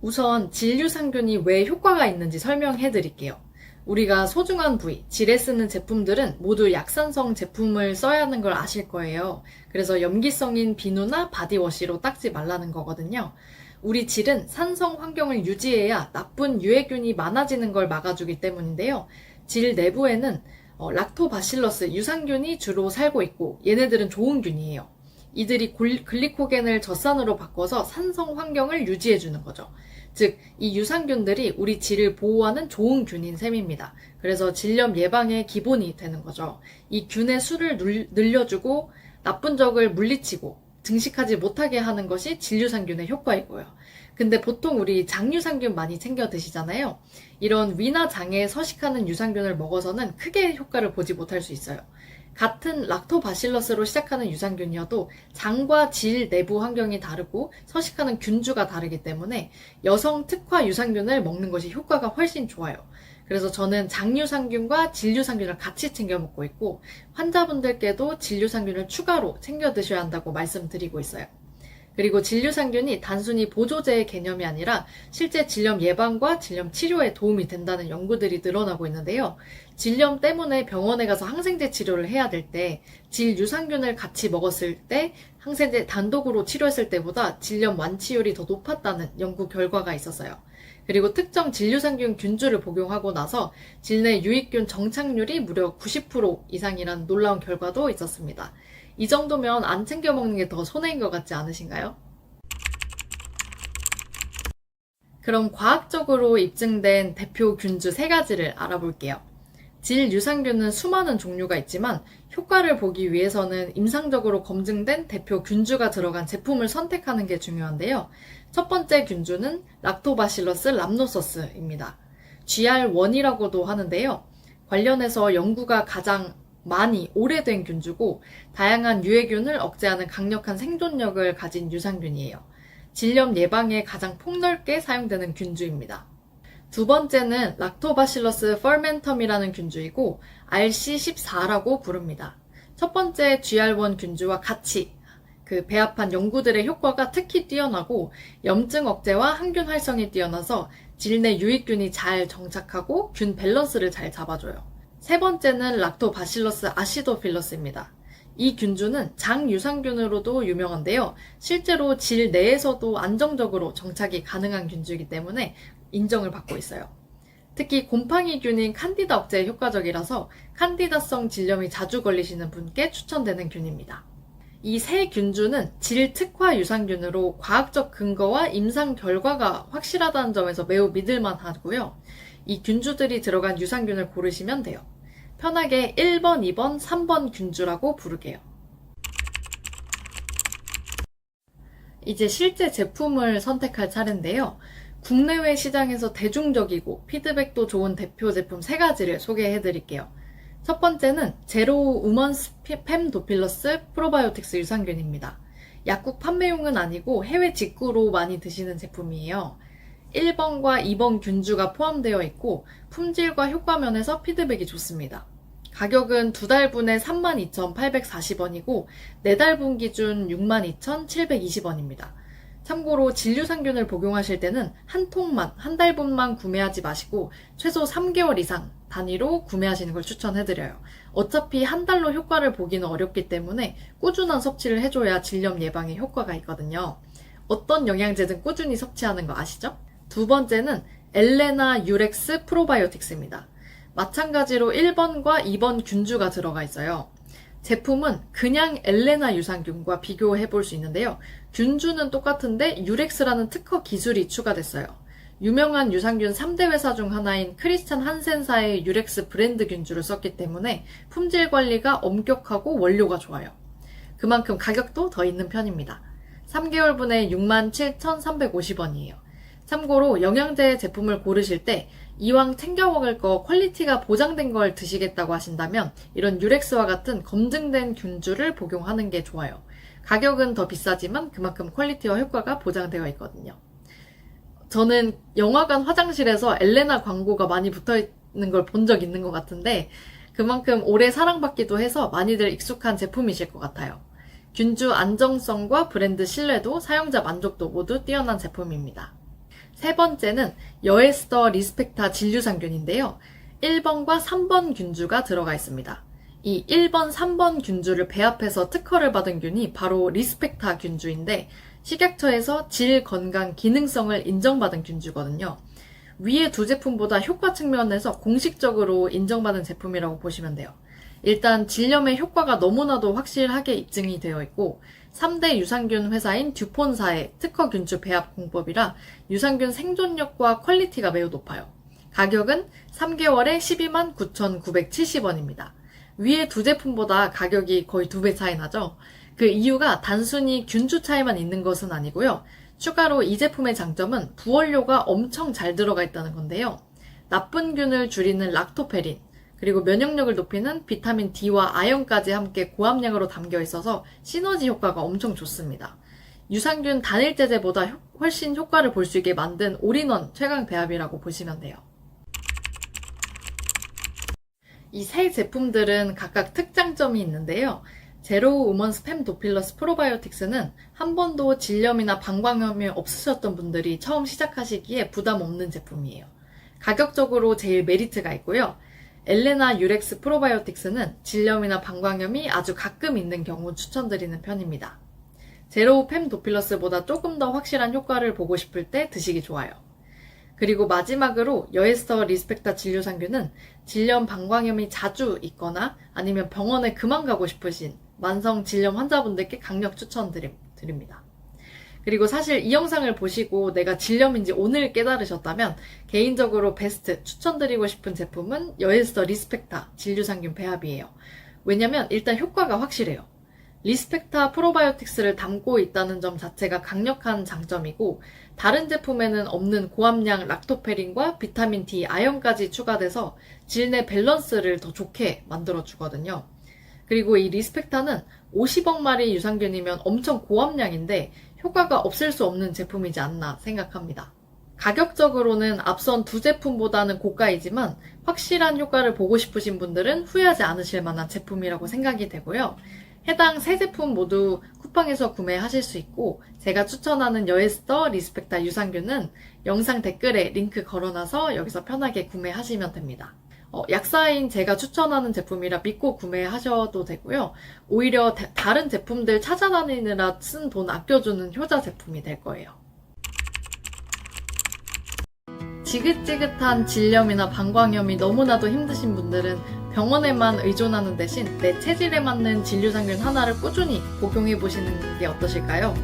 A: 우선 질 유산균이 왜 효과가 있는지 설명해드릴게요. 우리가 소중한 부위, 질에 쓰는 제품들은 모두 약산성 제품을 써야 하는 걸 아실 거예요. 그래서 염기성인 비누나 바디워시로 닦지 말라는 거거든요. 우리 질은 산성 환경을 유지해야 나쁜 유해균이 많아지는 걸 막아주기 때문인데요. 질 내부에는 락토바실러스 유산균이 주로 살고 있고 얘네들은 좋은 균이에요. 이들이 글리코겐을 젖산으로 바꿔서 산성 환경을 유지해주는 거죠. 즉, 이 유산균들이 우리 질을 보호하는 좋은 균인 셈입니다. 그래서 질염 예방의 기본이 되는 거죠. 이 균의 수를 늘려주고 나쁜 적을 물리치고 증식하지 못하게 하는 것이 질 유산균의 효과이고요. 근데 보통 우리 장유산균 많이 챙겨 드시잖아요. 이런 위나 장에 서식하는 유산균을 먹어서는 크게 효과를 보지 못할 수 있어요. 같은 락토바실러스로 시작하는 유산균이어도 장과 질 내부 환경이 다르고 서식하는 균주가 다르기 때문에 여성 특화 유산균을 먹는 것이 효과가 훨씬 좋아요. 그래서 저는 장유산균과 질유산균을 같이 챙겨 먹고 있고 환자분들께도 질유산균을 추가로 챙겨 드셔야 한다고 말씀드리고 있어요. 그리고 질유산균이 단순히 보조제의 개념이 아니라 실제 질염 예방과 질염 치료에 도움이 된다는 연구들이 늘어나고 있는데요. 질염 때문에 병원에 가서 항생제 치료를 해야 될 때 질유산균을 같이 먹었을 때 항생제 단독으로 치료했을 때보다 질염 완치율이 더 높았다는 연구 결과가 있었어요. 그리고 특정 질유산균 균주를 복용하고 나서 질내 유익균 정착률이 무려 90% 이상이라는 놀라운 결과도 있었습니다. 이 정도면 안 챙겨 먹는 게 더 손해인 것 같지 않으신가요? 그럼 과학적으로 입증된 대표 균주 3가지를 알아볼게요. 질 유산균은 수많은 종류가 있지만 효과를 보기 위해서는 임상적으로 검증된 대표 균주가 들어간 제품을 선택하는 게 중요한데요. 첫 번째 균주는 락토바실러스 람노서스입니다. GR1이라고도 하는데요. 관련해서 연구가 가장 많이 오래된 균주고 다양한 유해균을 억제하는 강력한 생존력을 가진 유산균이에요. 질염 예방에 가장 폭넓게 사용되는 균주입니다. 두 번째는 락토바실러스 퍼멘텀이라는 균주이고 RC14라고 부릅니다. 첫 번째 GR1 균주와 같이 배합한 연구들의 효과가 특히 뛰어나고 염증 억제와 항균 활성이 뛰어나서 질내 유익균이 잘 정착하고 균 밸런스를 잘 잡아줘요. 세 번째는 락토바실러스 아시도필러스입니다. 이 균주는 장 유산균으로도 유명한데요. 실제로 질 내에서도 안정적으로 정착이 가능한 균주이기 때문에 인정을 받고 있어요. 특히 곰팡이균인 칸디다 억제에 효과적이라서 칸디다성 질염이 자주 걸리시는 분께 추천되는 균입니다. 이 세 균주는 질 특화 유산균으로 과학적 근거와 임상 결과가 확실하다는 점에서 매우 믿을만 하고요. 이 균주들이 들어간 유산균을 고르시면 돼요. 편하게 1번, 2번, 3번 균주라고 부르게요. 이제 실제 제품을 선택할 차례인데요. 국내외 시장에서 대중적이고 피드백도 좋은 대표 제품 3가지를 소개해 드릴게요. 첫 번째는 제로 우먼스 팸도필러스 프로바이오틱스 유산균입니다. 약국 판매용은 아니고 해외 직구로 많이 드시는 제품이에요. 1번과 2번 균주가 포함되어 있고 품질과 효과 면에서 피드백이 좋습니다. 가격은 2달분에 32,840원이고 4달분 기준 62,720원입니다. 참고로 진류상균을 복용하실 때는 한 통만, 한 달분만 구매하지 마시고 최소 3개월 이상 단위로 구매하시는 걸 추천해드려요. 어차피 한 달로 효과를 보기는 어렵기 때문에 꾸준한 섭취를 해줘야 질염 예방에 효과가 있거든요. 어떤 영양제든 꾸준히 섭취하는 거 아시죠? 두 번째는 엘레나 유렉스 프로바이오틱스입니다. 마찬가지로 1번과 2번 균주가 들어가 있어요. 제품은 그냥 엘레나 유산균과 비교해 볼 수 있는데요. 균주는 똑같은데 유렉스라는 특허 기술이 추가됐어요. 유명한 유산균 3대 회사 중 하나인 크리스찬 한센사의 유렉스 브랜드 균주를 썼기 때문에 품질 관리가 엄격하고 원료가 좋아요. 그만큼 가격도 더 있는 편입니다. 3개월분에 67,350원이에요. 참고로 영양제 제품을 고르실 때 이왕 챙겨 먹을 거 퀄리티가 보장된 걸 드시겠다고 하신다면 이런 유렉스와 같은 검증된 균주를 복용하는 게 좋아요. 가격은 더 비싸지만 그만큼 퀄리티와 효과가 보장되어 있거든요. 저는 영화관 화장실에서 엘레나 광고가 많이 붙어 있는 걸 본 적 있는 것 같은데 그만큼 오래 사랑받기도 해서 많이들 익숙한 제품이실 것 같아요. 균주 안정성과 브랜드 신뢰도, 사용자 만족도 모두 뛰어난 제품입니다. 세 번째는 여에스더 리스펙타 진류상균인데요. 1번과 3번 균주가 들어가 있습니다. 이 1번, 3번 균주를 배합해서 특허를 받은 균이 바로 리스펙타 균주인데 식약처에서 질, 건강, 기능성을 인정받은 균주거든요. 위의 두 제품보다 효과 측면에서 공식적으로 인정받은 제품이라고 보시면 돼요. 일단 질염의 효과가 너무나도 확실하게 입증이 되어 있고 3대 유산균 회사인 듀폰사의 특허 균주 배합 공법이라 유산균 생존력과 퀄리티가 매우 높아요. 가격은 3개월에 129,970원입니다. 위의 두 제품보다 가격이 거의 2배 차이 나죠? 그 이유가 단순히 균주 차이만 있는 것은 아니고요. 추가로 이 제품의 장점은 부원료가 엄청 잘 들어가 있다는 건데요. 나쁜 균을 줄이는 락토페린, 그리고 면역력을 높이는 비타민 D와 아연까지 함께 고함량으로 담겨 있어서 시너지 효과가 엄청 좋습니다. 유산균 단일 제제보다 훨씬 효과를 볼 수 있게 만든 올인원 최강 배합이라고 보시면 돼요. 이 세 제품들은 각각 특장점이 있는데요. 제로 우먼 스팸 도필러스 프로바이오틱스는 한 번도 질염이나 방광염이 없으셨던 분들이 처음 시작하시기에 부담 없는 제품이에요. 가격적으로 제일 메리트가 있고요. 엘레나 유렉스 프로바이오틱스는 질염이나 방광염이 아주 가끔 있는 경우 추천드리는 편입니다. 제로 팸 도필러스보다 조금 더 확실한 효과를 보고 싶을 때 드시기 좋아요. 그리고 마지막으로 여에스더 리스펙타 진료상균은 질염 방광염이 자주 있거나 아니면 병원에 그만 가고 싶으신 만성 질염 환자분들께 강력 추천드립니다. 그리고 사실 이 영상을 보시고 내가 질염인지 오늘 깨달으셨다면 개인적으로 베스트 추천드리고 싶은 제품은 여에스더 리스펙타 진료상균 배합이에요. 왜냐면 일단 효과가 확실해요. 리스펙타 프로바이오틱스를 담고 있다는 점 자체가 강력한 장점이고 다른 제품에는 없는 고함량 락토페린과 비타민 D, 아연까지 추가돼서 질 내 밸런스를 더 좋게 만들어주거든요. 그리고 이 리스펙타는 50억 마리 유산균이면 엄청 고함량인데 효과가 없을 수 없는 제품이지 않나 생각합니다. 가격적으로는 앞선 두 제품보다는 고가이지만 확실한 효과를 보고 싶으신 분들은 후회하지 않으실 만한 제품이라고 생각이 되고요. 해당 세 제품 모두 쿠팡에서 구매하실 수 있고 제가 추천하는 여에스더 리스펙타 유산균은 영상 댓글에 링크 걸어놔서 여기서 편하게 구매하시면 됩니다. 약사인 제가 추천하는 제품이라 믿고 구매하셔도 되고요. 오히려 다른 제품들 찾아다니느라 쓴 돈 아껴주는 효자 제품이 될 거예요. 지긋지긋한 질염이나 방광염이 너무나도 힘드신 분들은 병원에만 의존하는 대신 내 체질에 맞는 진료상균 하나를 꾸준히 복용해보시는 게 어떠실까요?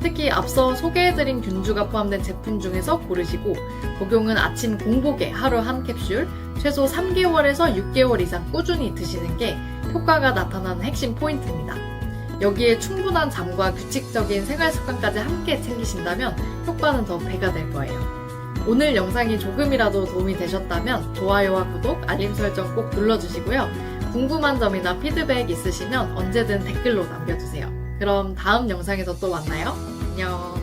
A: 특히 앞서 소개해드린 균주가 포함된 제품 중에서 고르시고 복용은 아침 공복에 하루 한 캡슐, 최소 3개월에서 6개월 이상 꾸준히 드시는 게 효과가 나타나는 핵심 포인트입니다. 여기에 충분한 잠과 규칙적인 생활 습관까지 함께 챙기신다면 효과는 더 배가 될 거예요. 오늘 영상이 조금이라도 도움이 되셨다면 좋아요와 구독, 알림 설정 꼭 눌러주시고요. 궁금한 점이나 피드백 있으시면 언제든 댓글로 남겨주세요. 그럼 다음 영상에서 또 만나요. 안녕.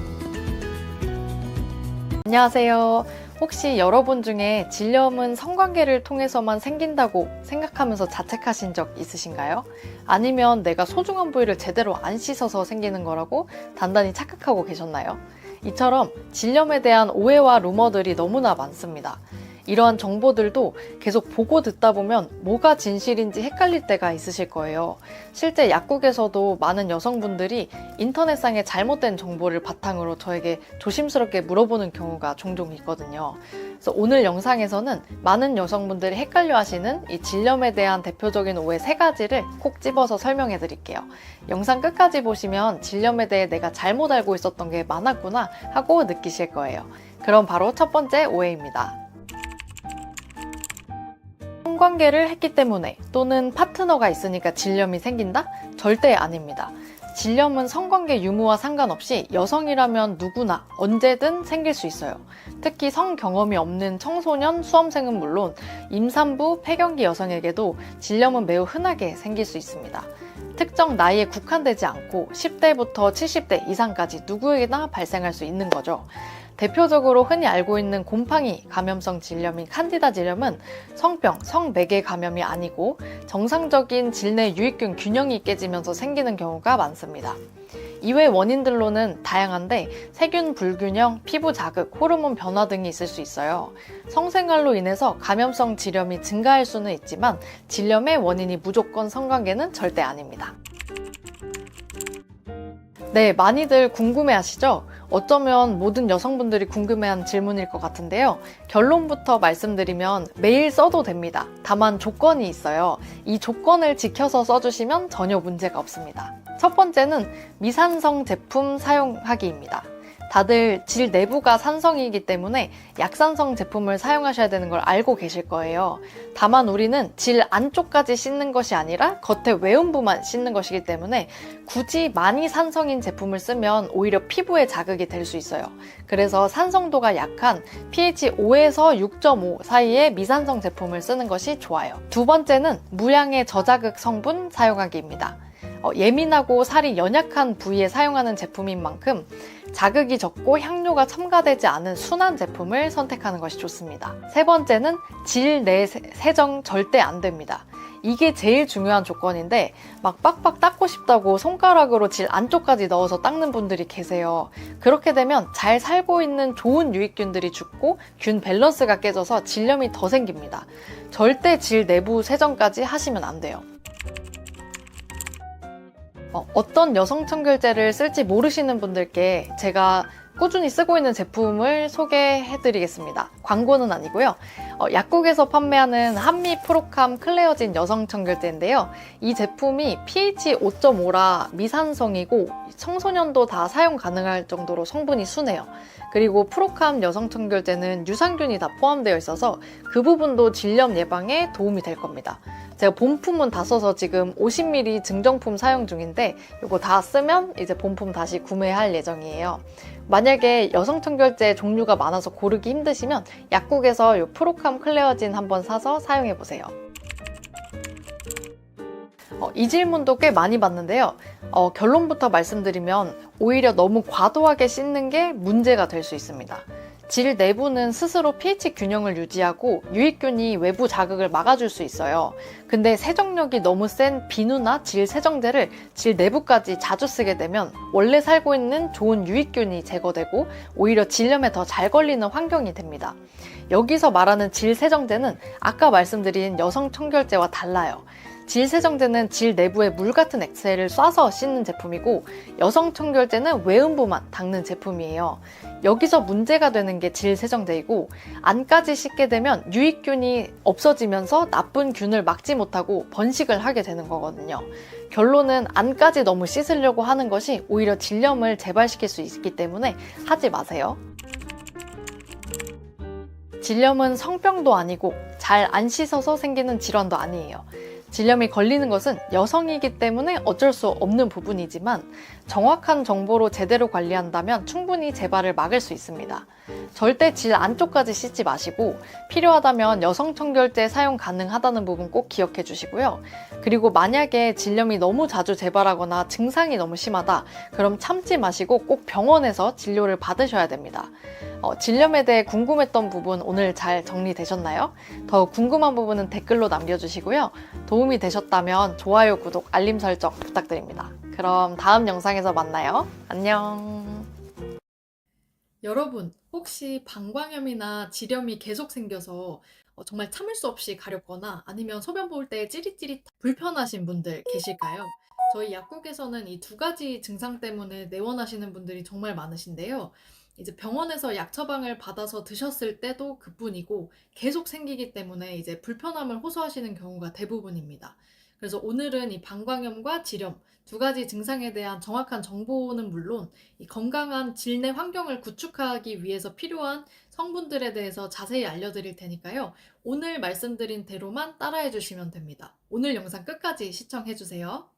B: 안녕하세요. 혹시 여러분 중에 질염은 성관계를 통해서만 생긴다고 생각하면서 자책하신 적 있으신가요? 아니면 내가 소중한 부위를 제대로 안 씻어서 생기는 거라고 단단히 착각하고 계셨나요? 이처럼 질염에 대한 오해와 루머들이 너무나 많습니다. 이러한 정보들도 계속 보고 듣다 보면 뭐가 진실인지 헷갈릴 때가 있으실 거예요. 실제 약국에서도 많은 여성분들이 인터넷상의 잘못된 정보를 바탕으로 저에게 조심스럽게 물어보는 경우가 종종 있거든요. 그래서 오늘 영상에서는 많은 여성분들이 헷갈려 하시는 이 질염에 대한 대표적인 오해 3가지를 콕 집어서 설명해 드릴게요. 영상 끝까지 보시면 질염에 대해 내가 잘못 알고 있었던 게 많았구나 하고 느끼실 거예요. 그럼 바로 첫 번째 오해입니다. 성관계를 했기 때문에 또는 파트너가 있으니까 질염이 생긴다? 절대 아닙니다. 질염은 성관계 유무와 상관없이 여성이라면 누구나 언제든 생길 수 있어요. 특히 성 경험이 없는 청소년, 수험생은 물론 임산부, 폐경기 여성에게도 질염은 매우 흔하게 생길 수 있습니다. 특정 나이에 국한되지 않고 10대부터 70대 이상까지 누구에게나 발생할 수 있는 거죠. 대표적으로 흔히 알고 있는 곰팡이 감염성 질염인 칸디다 질염은 성병, 성매개 감염이 아니고 정상적인 질내 유익균 균형이 깨지면서 생기는 경우가 많습니다. 이외 원인들로는 다양한데 세균 불균형, 피부 자극, 호르몬 변화 등이 있을 수 있어요. 성생활로 인해서 감염성 질염이 증가할 수는 있지만 질염의 원인이 무조건 성관계는 절대 아닙니다. 네, 많이들 궁금해하시죠? 어쩌면 모든 여성분들이 궁금해한 질문일 것 같은데요. 결론부터 말씀드리면 매일 써도 됩니다. 다만 조건이 있어요. 이 조건을 지켜서 써주시면 전혀 문제가 없습니다. 첫 번째는 미산성 제품 사용하기입니다. 다들 질 내부가 산성이기 때문에 약산성 제품을 사용하셔야 되는 걸 알고 계실 거예요. 다만 우리는 질 안쪽까지 씻는 것이 아니라 겉에 외음부만 씻는 것이기 때문에 굳이 많이 산성인 제품을 쓰면 오히려 피부에 자극이 될 수 있어요. 그래서 산성도가 약한 pH 5에서 6.5 사이의 미산성 제품을 쓰는 것이 좋아요. 두 번째는 무양의 저자극 성분 사용하기입니다. 예민하고 살이 연약한 부위에 사용하는 제품인 만큼 자극이 적고 향료가 첨가되지 않은 순한 제품을 선택하는 것이 좋습니다. 세 번째는 질 내 세정 절대 안 됩니다. 이게 제일 중요한 조건인데 막 빡빡 닦고 싶다고 손가락으로 질 안쪽까지 넣어서 닦는 분들이 계세요. 그렇게 되면 잘 살고 있는 좋은 유익균들이 죽고 균 밸런스가 깨져서 질염이 더 생깁니다. 절대 질 내부 세정까지 하시면 안 돼요. 어떤 여성 청결제를 쓸지 모르시는 분들께 제가 꾸준히 쓰고 있는 제품을 소개해드리겠습니다. 광고는 아니고요. 약국에서 판매하는 한미 프로캄 클레어진 여성 청결제인데요. 이 제품이 pH 5.5라 미산성이고 청소년도 다 사용 가능할 정도로 성분이 순해요. 그리고 프로캄 여성 청결제는 유산균이 다 포함되어 있어서 그 부분도 질염 예방에 도움이 될 겁니다. 제가 본품은 다 써서 지금 50ml 증정품 사용 중인데 이거 다 쓰면 이제 본품 다시 구매할 예정이에요. 만약에 여성 청결제 종류가 많아서 고르기 힘드시면 약국에서 이 프로캄 클레어진 한번 사서 사용해 보세요. 이 질문도 꽤 많이 받는데요. 결론부터 말씀드리면 오히려 너무 과도하게 씻는 게 문제가 될 수 있습니다. 질 내부는 스스로 pH 균형을 유지하고 유익균이 외부 자극을 막아줄 수 있어요. 근데 세정력이 너무 센 비누나 질 세정제를 질 내부까지 자주 쓰게 되면 원래 살고 있는 좋은 유익균이 제거되고 오히려 질염에 더 잘 걸리는 환경이 됩니다. 여기서 말하는 질 세정제는 아까 말씀드린 여성 청결제와 달라요. 질 세정제는 질 내부에 물 같은 액체를 쏴서 씻는 제품이고 여성 청결제는 외음부만 닦는 제품이에요. 여기서 문제가 되는 게 질 세정제이고 안까지 씻게 되면 유익균이 없어지면서 나쁜 균을 막지 못하고 번식을 하게 되는 거거든요. 결론은 안까지 너무 씻으려고 하는 것이 오히려 질염을 재발시킬 수 있기 때문에 하지 마세요. 질염은 성병도 아니고 잘 안 씻어서 생기는 질환도 아니에요. 질염이 걸리는 것은 여성이기 때문에 어쩔 수 없는 부분이지만 정확한 정보로 제대로 관리한다면 충분히 재발을 막을 수 있습니다. 절대 질 안쪽까지 씻지 마시고 필요하다면 여성 청결제 사용 가능하다는 부분 꼭 기억해 주시고요. 그리고 만약에 질염이 너무 자주 재발하거나 증상이 너무 심하다, 그럼 참지 마시고 꼭 병원에서 진료를 받으셔야 됩니다. 질염에 대해 궁금했던 부분 오늘 잘 정리되셨나요? 더 궁금한 부분은 댓글로 남겨주시고요. 도움이 되셨다면 좋아요, 구독, 알림 설정 부탁드립니다. 그럼 다음 영상에서 만나요. 안녕.
A: 여러분, 혹시 방광염이나 질염이 계속 생겨서 정말 참을 수 없이 가렵거나 아니면 소변 볼 때 찌릿찌릿 불편하신 분들 계실까요? 저희 약국에서는 이 두 가지 증상 때문에 내원하시는 분들이 정말 많으신데요. 이제 병원에서 약 처방을 받아서 드셨을 때도 그뿐이고 계속 생기기 때문에 이제 불편함을 호소하시는 경우가 대부분입니다. 그래서 오늘은 이 방광염과 질염 두 가지 증상에 대한 정확한 정보는 물론 이 건강한 질내 환경을 구축하기 위해서 필요한 성분들에 대해서 자세히 알려드릴 테니까요. 오늘 말씀드린 대로만 따라해 주시면 됩니다. 오늘 영상 끝까지 시청해 주세요.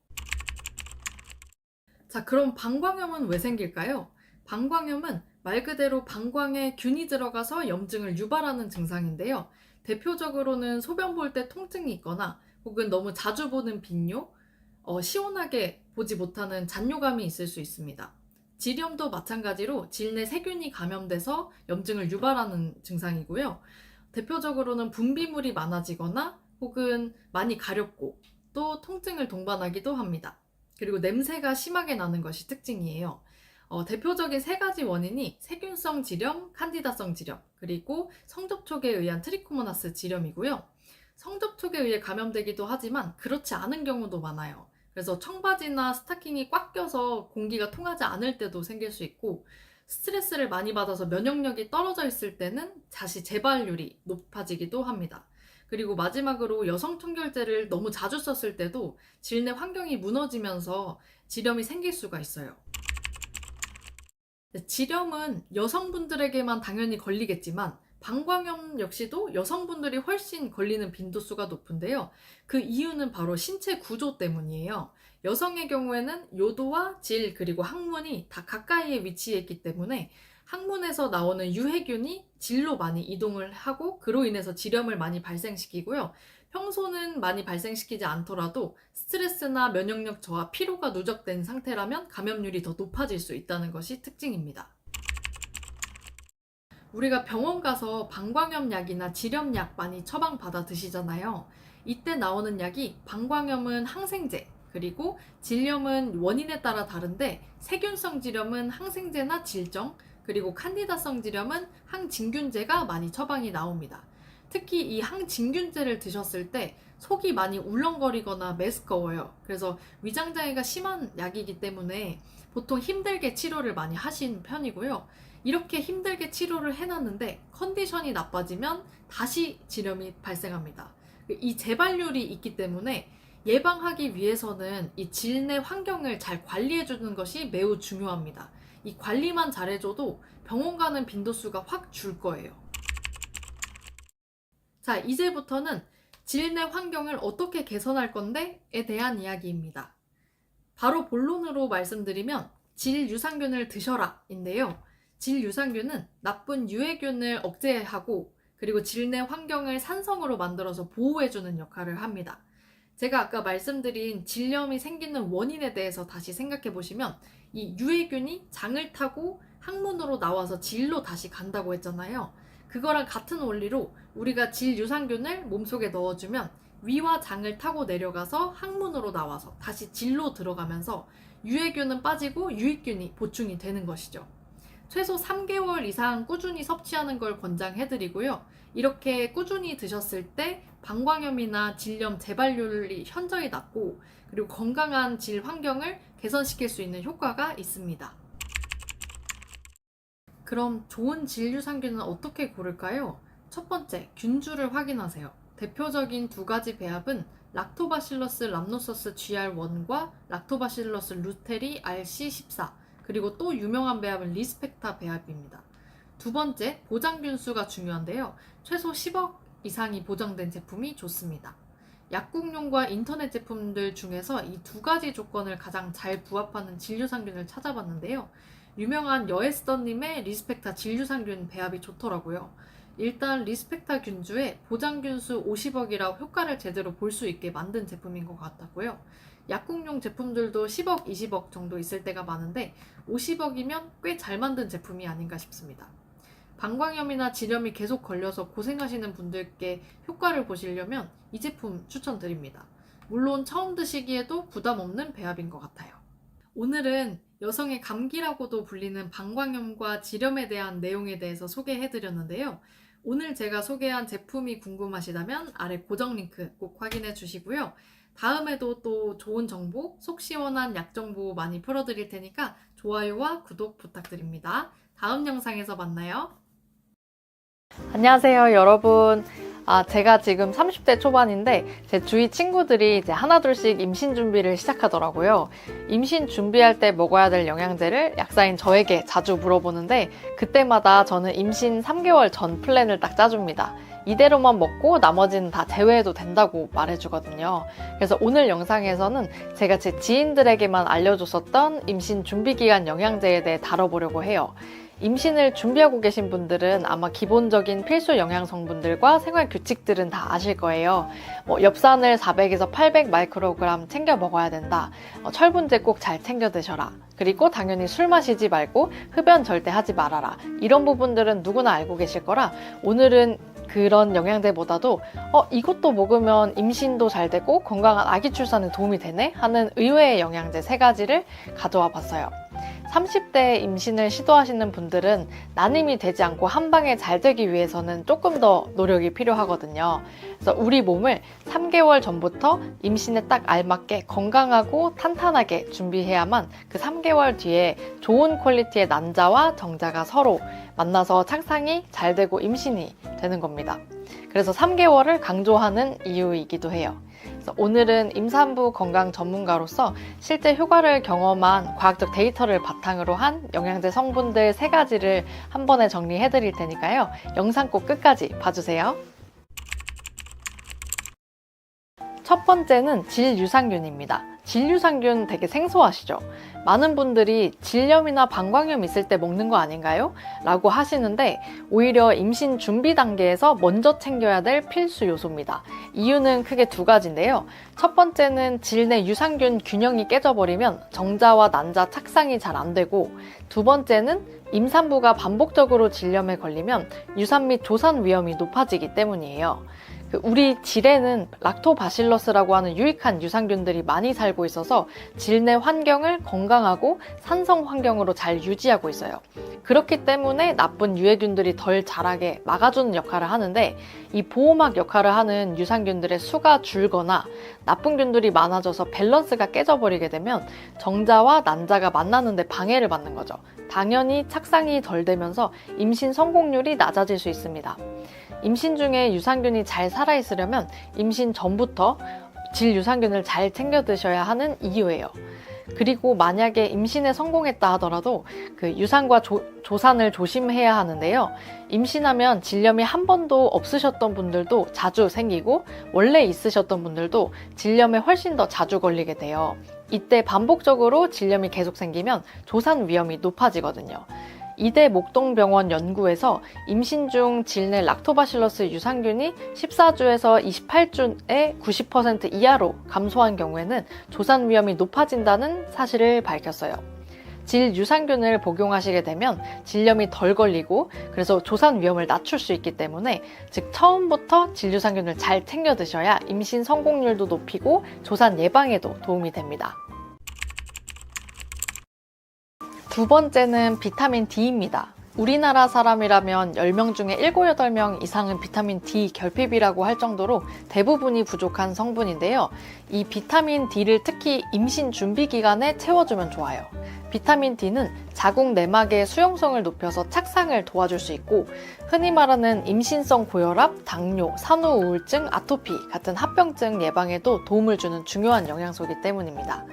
A: 자, 그럼 방광염은 왜 생길까요? 방광염은 말 그대로 방광에 균이 들어가서 염증을 유발하는 증상인데요. 대표적으로는 소변 볼 때 통증이 있거나 혹은 너무 자주 보는 빈뇨, 시원하게 보지 못하는 잔뇨감이 있을 수 있습니다. 질염도 마찬가지로 질내 세균이 감염돼서 염증을 유발하는 증상이고요. 대표적으로는 분비물이 많아지거나 혹은 많이 가렵고 또 통증을 동반하기도 합니다. 그리고 냄새가 심하게 나는 것이 특징이에요. 대표적인 세 가지 원인이 세균성 질염, 칸디다성 질염, 그리고 성접촉에 의한 트리코모나스 질염이고요. 성접촉에 의해 감염되기도 하지만 그렇지 않은 경우도 많아요. 그래서 청바지나 스타킹이 꽉 껴서 공기가 통하지 않을 때도 생길 수 있고, 스트레스를 많이 받아서 면역력이 떨어져 있을 때는 다시 재발률이 높아지기도 합니다. 그리고 마지막으로 여성 청결제를 너무 자주 썼을 때도 질내 환경이 무너지면서 질염이 생길 수가 있어요. 질염은 여성분들에게만 당연히 걸리겠지만 방광염 역시도 여성분들이 훨씬 걸리는 빈도수가 높은데요. 그 이유는 바로 신체 구조 때문이에요. 여성의 경우에는 요도와 질 그리고 항문이 다 가까이에 위치해 있기 때문에 항문에서 나오는 유해균이 질로 많이 이동을 하고 그로 인해서 질염을 많이 발생시키고요. 평소는 많이 발생시키지 않더라도 스트레스나 면역력 저하, 피로가 누적된 상태라면 감염률이 더 높아질 수 있다는 것이 특징입니다. 우리가 병원 가서 방광염 약이나 질염약 많이 처방받아 드시잖아요. 이때 나오는 약이 방광염은 항생제, 그리고 질염은 원인에 따라 다른데 세균성 질염은 항생제나 질정, 그리고 칸디다성 질염은 항진균제가 많이 처방이 나옵니다. 특히 이 항진균제를 드셨을 때 속이 많이 울렁거리거나 메스꺼워요. 그래서 위장장애가 심한 약이기 때문에 보통 힘들게 치료를 많이 하신 편이고요. 이렇게 힘들게 치료를 해놨는데 컨디션이 나빠지면 다시 질염이 발생합니다. 이 재발률이 있기 때문에 예방하기 위해서는 이 질내 환경을 잘 관리해주는 것이 매우 중요합니다. 이 관리만 잘해줘도 병원 가는 빈도수가 확 줄 거예요. 자, 이제부터는 질내 환경을 어떻게 개선할 건데에 대한 이야기입니다. 바로 본론으로 말씀드리면 질 유산균을 드셔라 인데요. 질 유산균은 나쁜 유해균을 억제하고 그리고 질내 환경을 산성으로 만들어서 보호해주는 역할을 합니다. 제가 아까 말씀드린 질염이 생기는 원인에 대해서 다시 생각해 보시면 이 유해균이 장을 타고 항문으로 나와서 질로 다시 간다고 했잖아요. 그거랑 같은 원리로 우리가 질 유산균을 몸속에 넣어주면 위와 장을 타고 내려가서 항문으로 나와서 다시 질로 들어가면서 유해균은 빠지고 유익균이 보충이 되는 것이죠. 최소 3개월 이상 꾸준히 섭취하는 걸 권장해드리고요. 이렇게 꾸준히 드셨을 때 방광염이나 질염 재발률이 현저히 낮고 그리고 건강한 질 환경을 개선시킬 수 있는 효과가 있습니다. 그럼 좋은 질 유산균은 어떻게 고를까요? 첫 번째, 균주를 확인하세요. 대표적인 두 가지 배합은 락토바실러스 람노서스 GR1과 락토바실러스 루테리 RC14, 그리고 또 유명한 배합은 리스펙타 배합입니다. 두 번째, 보장균 수가 중요한데요. 최소 10억 이상이 보장된 제품이 좋습니다. 약국용과 인터넷 제품들 중에서 이 두 가지 조건을 가장 잘 부합하는 진유산균을 찾아봤는데요. 유명한 여에스더님의 리스펙타 진유산균 배합이 좋더라고요. 일단 리스펙타 균주에 보장균수 50억이라 효과를 제대로 볼 수 있게 만든 제품인 것 같았고요. 약국용 제품들도 10억, 20억 정도 있을 때가 많은데 50억이면 꽤 잘 만든 제품이 아닌가 싶습니다. 방광염이나 질염이 계속 걸려서 고생하시는 분들께 효과를 보시려면 이 제품 추천드립니다. 물론 처음 드시기에도 부담 없는 배합인 것 같아요. 오늘은 여성의 감기라고도 불리는 방광염과 질염에 대한 내용에 대해서 소개해드렸는데요. 오늘 제가 소개한 제품이 궁금하시다면 아래 고정 링크 꼭 확인해 주시고요. 다음에도 또 좋은 정보, 속 시원한 약 정보 많이 풀어드릴 테니까 좋아요와 구독 부탁드립니다. 다음 영상에서 만나요.
B: 안녕하세요, 여러분. 제가 지금 30대 초반인데 제 주위 친구들이 이제 하나둘씩 임신 준비를 시작하더라고요. 임신 준비할 때 먹어야 될 영양제를 약사인 저에게 자주 물어보는데 그때마다 저는 임신 3개월 전 플랜을 딱 짜줍니다. 이대로만 먹고 나머지는 다 제외해도 된다고 말해주거든요. 그래서 오늘 영상에서는 제가 제 지인들에게만 알려줬었던 임신 준비기간 영양제에 대해 다뤄보려고 해요. 임신을 준비하고 계신 분들은 아마 기본적인 필수 영양 성분들과 생활 규칙들은 다 아실 거예요. 엽산을 400에서 800 마이크로그램 챙겨 먹어야 된다. 철분제 꼭 잘 챙겨 드셔라. 그리고 당연히 술 마시지 말고 흡연 절대 하지 말아라. 이런 부분들은 누구나 알고 계실 거라 오늘은 그런 영양제보다도 이것도 먹으면 임신도 잘 되고 건강한 아기 출산에 도움이 되네? 하는 의외의 영양제 3가지를 가져와 봤어요. 30대 임신을 시도하시는 분들은 난임이 되지 않고 한 방에 잘 되기 위해서는 조금 더 노력이 필요하거든요. 그래서 우리 몸을 3개월 전부터 임신에 딱 알맞게 건강하고 탄탄하게 준비해야만 그 3개월 뒤에 좋은 퀄리티의 난자와 정자가 서로 만나서 착상이 잘 되고 임신이 되는 겁니다. 그래서 3개월을 강조하는 이유이기도 해요. 그래서 오늘은 임산부 건강 전문가로서 실제 효과를 경험한 과학적 데이터를 바탕으로 한 영양제 성분들 3가지를 한 번에 정리해 드릴 테니까요. 영상 꼭 끝까지 봐주세요. 첫 번째는 질유산균입니다. 질유산균 되게 생소하시죠? 많은 분들이 질염이나 방광염 있을 때 먹는 거 아닌가요? 라고 하시는데 오히려 임신 준비 단계에서 먼저 챙겨야 될 필수 요소입니다. 이유는 크게 2가지인데요. 첫 번째는 질 내 유산균 균형이 깨져버리면 정자와 난자 착상이 잘 안 되고, 두 번째는 임산부가 반복적으로 질염에 걸리면 유산 및 조산 위험이 높아지기 때문이에요. 우리 질에는 락토바실러스라고 하는 유익한 유산균들이 많이 살고 있어서 질 내 환경을 건강하고 산성 환경으로 잘 유지하고 있어요. 그렇기 때문에 나쁜 유해균들이 덜 자라게 막아주는 역할을 하는데, 이 보호막 역할을 하는 유산균들의 수가 줄거나 나쁜 균들이 많아져서 밸런스가 깨져버리게 되면 정자와 난자가 만나는데 방해를 받는 거죠. 당연히 착상이 덜 되면서 임신 성공률이 낮아질 수 있습니다. 임신 중에 유산균이 잘 살아있으려면 임신 전부터 질 유산균을 잘 챙겨 드셔야 하는 이유예요. 그리고 만약에 임신에 성공했다 하더라도 그 유산과 조산을 조심해야 하는데요. 임신하면 질염이 한 번도 없으셨던 분들도 자주 생기고 원래 있으셨던 분들도 질염에 훨씬 더 자주 걸리게 돼요. 이때 반복적으로 질염이 계속 생기면 조산 위험이 높아지거든요. 이대 목동병원 연구에서 임신 중 질 내 락토바실러스 유산균이 14주에서 28주에 90% 이하로 감소한 경우에는 조산 위험이 높아진다는 사실을 밝혔어요. 질 유산균을 복용하시게 되면 질염이 덜 걸리고 그래서 조산 위험을 낮출 수 있기 때문에, 즉 처음부터 질 유산균을 잘 챙겨 드셔야 임신 성공률도 높이고 조산 예방에도 도움이 됩니다. 두 번째는 비타민 D입니다. 우리나라 사람이라면 10명 중에 7, 8명 이상은 비타민 D 결핍이라고 할 정도로 대부분이 부족한 성분인데요. 이 비타민 D를 특히 임신 준비 기간에 채워주면 좋아요. 비타민 D는 자궁 내막의 수용성을 높여서 착상을 도와줄 수 있고, 흔히 말하는 임신성 고혈압, 당뇨, 산후 우울증, 아토피 같은 합병증 예방에도 도움을 주는 중요한 영양소이기 때문입니다.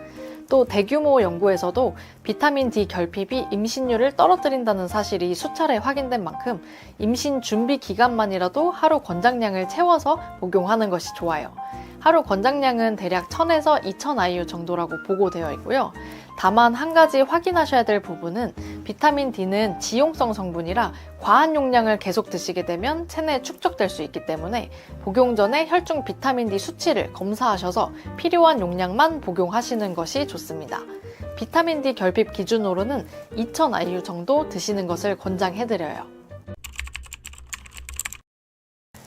B: 또 대규모 연구에서도 비타민 D 결핍이 임신율을 떨어뜨린다는 사실이 수차례 확인된 만큼 임신 준비 기간만이라도 하루 권장량을 채워서 복용하는 것이 좋아요. 하루 권장량은 대략 1000에서 2000 IU 정도라고 보고되어 있고요. 다만 한 가지 확인하셔야 될 부분은 비타민 D는 지용성 성분이라 과한 용량을 계속 드시게 되면 체내에 축적될 수 있기 때문에 복용 전에 혈중 비타민 D 수치를 검사하셔서 필요한 용량만 복용하시는 것이 좋습니다. 비타민 D 결핍 기준으로는 2000 IU 정도 드시는 것을 권장해드려요.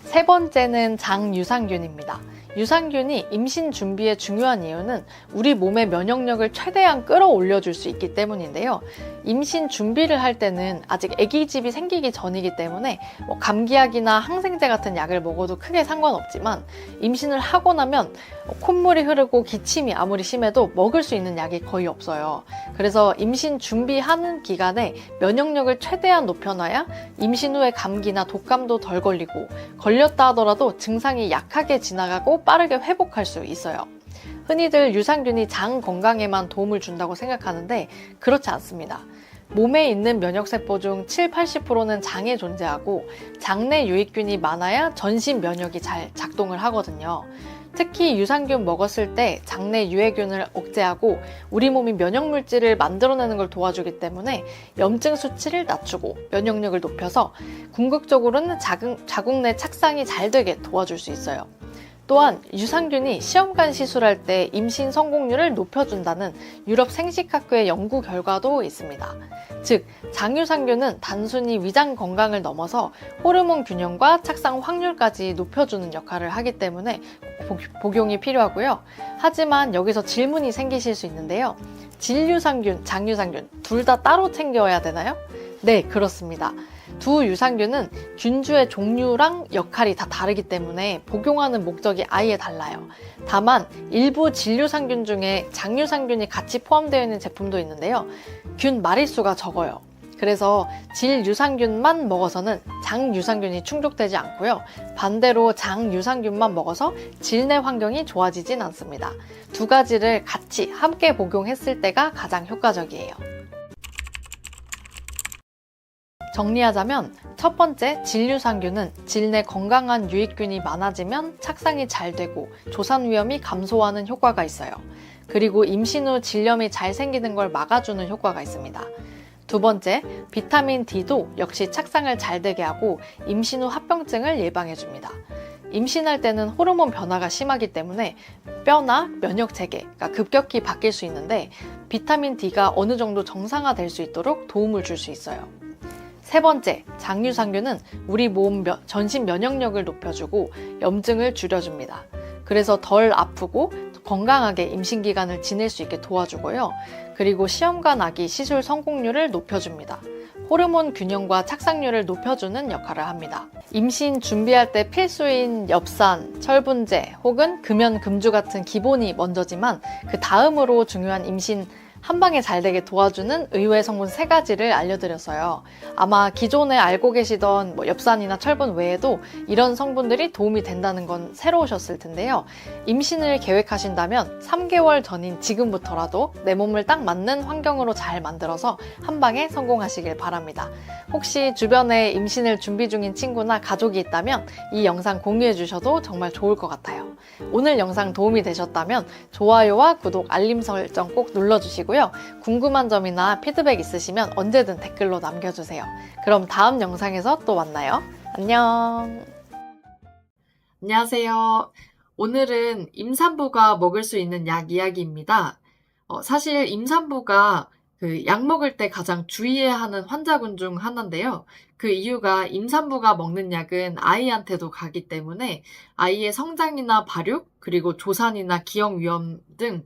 B: 세 번째는 장유산균입니다. 유산균이 임신 준비에 중요한 이유는 우리 몸의 면역력을 최대한 끌어올려줄 수 있기 때문인데요. 임신 준비를 할 때는 아직 아기집이 생기기 전이기 때문에 감기약이나 항생제 같은 약을 먹어도 크게 상관없지만, 임신을 하고 나면 콧물이 흐르고 기침이 아무리 심해도 먹을 수 있는 약이 거의 없어요. 그래서 임신 준비하는 기간에 면역력을 최대한 높여놔야 임신 후에 감기나 독감도 덜 걸리고, 걸렸다 하더라도 증상이 약하게 지나가고 빠르게 회복할 수 있어요. 흔히들 유산균이 장 건강에만 도움을 준다고 생각하는데 그렇지 않습니다. 몸에 있는 면역세포 중 7, 80%는 장에 존재하고 장내 유익균이 많아야 전신 면역이 잘 작동을 하거든요. 특히 유산균 먹었을 때 장내 유해균을 억제하고 우리 몸이 면역물질을 만들어내는 걸 도와주기 때문에 염증 수치를 낮추고 면역력을 높여서 궁극적으로는 자궁 내 착상이 잘 되게 도와줄 수 있어요. 또한 유산균이 시험관 시술할 때 임신 성공률을 높여준다는 유럽 생식학회 연구 결과도 있습니다. 즉, 장유산균은 단순히 위장 건강을 넘어서 호르몬 균형과 착상 확률까지 높여주는 역할을 하기 때문에 복용이 필요하고요. 하지만 여기서 질문이 생기실 수 있는데요. 질유산균, 장유산균 둘 다 따로 챙겨야 되나요? 네, 그렇습니다. 두 유산균은 균주의 종류랑 역할이 다 다르기 때문에 복용하는 목적이 아예 달라요. 다만 일부 질유산균 중에 장유산균이 같이 포함되어 있는 제품도 있는데요. 균 마리수가 적어요. 그래서 질유산균만 먹어서는 장유산균이 충족되지 않고요. 반대로 장유산균만 먹어서 질내 환경이 좋아지진 않습니다. 두 가지를 같이 함께 복용했을 때가 가장 효과적이에요. 정리하자면 첫 번째, 질유산균은 질내 건강한 유익균이 많아지면 착상이 잘 되고 조산 위험이 감소하는 효과가 있어요. 그리고 임신 후 질염이 잘 생기는 걸 막아주는 효과가 있습니다. 두 번째, 비타민 D도 역시 착상을 잘 되게 하고 임신 후 합병증을 예방해줍니다. 임신할 때는 호르몬 변화가 심하기 때문에 뼈나 면역 체계가 급격히 바뀔 수 있는데 비타민 D가 어느 정도 정상화될 수 있도록 도움을 줄 수 있어요. 세 번째, 장유산균은 우리 몸 전신 면역력을 높여주고 염증을 줄여줍니다. 그래서 덜 아프고 건강하게 임신 기간을 지낼 수 있게 도와주고요. 그리고 시험관 아기 시술 성공률을 높여줍니다. 호르몬 균형과 착상률을 높여주는 역할을 합니다. 임신 준비할 때 필수인 엽산, 철분제 혹은 금연, 금주 같은 기본이 먼저지만 그 다음으로 중요한 임신 한방에 잘 되게 도와주는 의외 성분 3가지를 알려드렸어요. 아마 기존에 알고 계시던 엽산이나 철분 외에도 이런 성분들이 도움이 된다는 건 새로우셨을 텐데요. 임신을 계획하신다면 3개월 전인 지금부터라도 내 몸을 딱 맞는 환경으로 잘 만들어서 한방에 성공하시길 바랍니다. 혹시 주변에 임신을 준비 중인 친구나 가족이 있다면 이 영상 공유해 주셔도 정말 좋을 것 같아요. 오늘 영상 도움이 되셨다면 좋아요와 구독, 알림 설정 꼭 눌러주시고요. 궁금한 점이나 피드백 있으시면 언제든 댓글로 남겨주세요. 그럼 다음 영상에서 또 만나요. 안녕. 안녕하세요. 오늘은 임산부가 먹을 수 있는 약 이야기입니다. 사실 임산부가 약 먹을 때 가장 주의해야 하는 환자군 중 하나인데요. 그 이유가 임산부가 먹는 약은 아이한테도 가기 때문에 아이의 성장이나 발육, 그리고 조산이나 기형 위험 등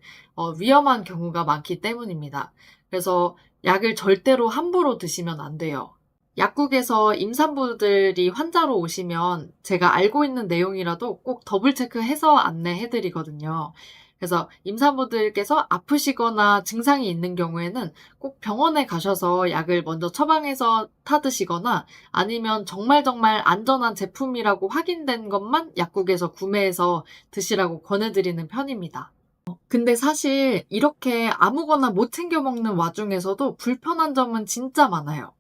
B: 위험한 경우가 많기 때문입니다. 그래서 약을 절대로 함부로 드시면 안 돼요. 약국에서 임산부들이 환자로 오시면 제가 알고 있는 내용이라도 꼭 더블 체크해서 안내해드리거든요. 그래서 임산부들께서 아프시거나 증상이 있는 경우에는 꼭 병원에 가셔서 약을 먼저 처방해서 타드시거나 아니면 정말 안전한 제품이라고 확인된 것만 약국에서 구매해서 드시라고 권해드리는 편입니다. 근데 사실 이렇게 아무거나 못 챙겨 먹는 와중에서도 불편한 점은 진짜 많아요.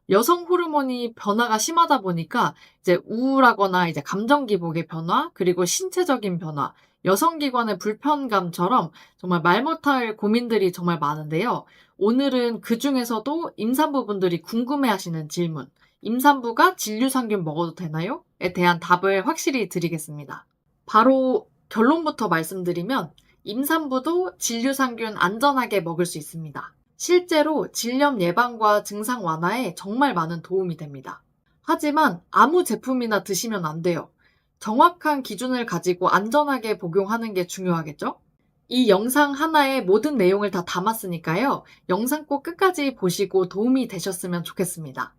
B: 여성 호르몬이 변화가 심하다 보니까 이제 우울하거나 이제 감정 기복의 변화, 그리고 신체적인 변화, 여성기관의 불편감처럼 정말 말 못할 고민들이 정말 많은데요. 오늘은 그 중에서도 임산부분들이 궁금해하시는 질문, 임산부가 질유산균 먹어도 되나요? 에 대한 답을 확실히 드리겠습니다. 바로 결론부터 말씀드리면 임산부도 질유산균 안전하게 먹을 수 있습니다. 실제로 질염 예방과 증상 완화에 정말 많은 도움이 됩니다. 하지만 아무 제품이나 드시면 안 돼요. 정확한 기준을 가지고 안전하게 복용하는 게 중요하겠죠? 이 영상 하나에 모든 내용을 다 담았으니까요. 영상 꼭 끝까지 보시고 도움이 되셨으면 좋겠습니다.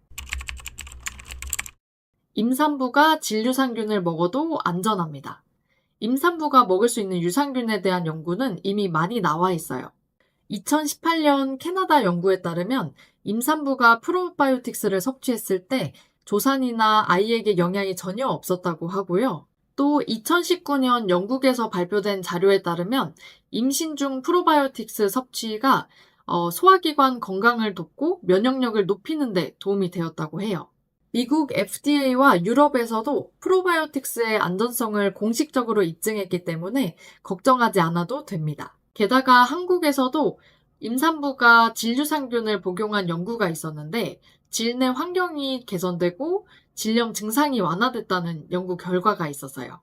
B: 임산부가 질유산균을 먹어도 안전합니다. 임산부가 먹을 수 있는 유산균에 대한 연구는 이미 많이 나와 있어요. 2018년 캐나다 연구에 따르면 임산부가 프로바이오틱스를 섭취했을 때 조산이나 아이에게 영향이 전혀 없었다고 하고요. 또 2019년 영국에서 발표된 자료에 따르면 임신 중 프로바이오틱스 섭취가
A: 소화기관 건강을 돕고 면역력을 높이는 데 도움이 되었다고 해요. 미국 FDA와 유럽에서도 프로바이오틱스의 안전성을 공식적으로 입증했기 때문에 걱정하지 않아도 됩니다. 게다가 한국에서도 임산부가 질유산균을 복용한 연구가 있었는데 질내 환경이 개선되고 질염 증상이 완화됐다는 연구 결과가 있었어요.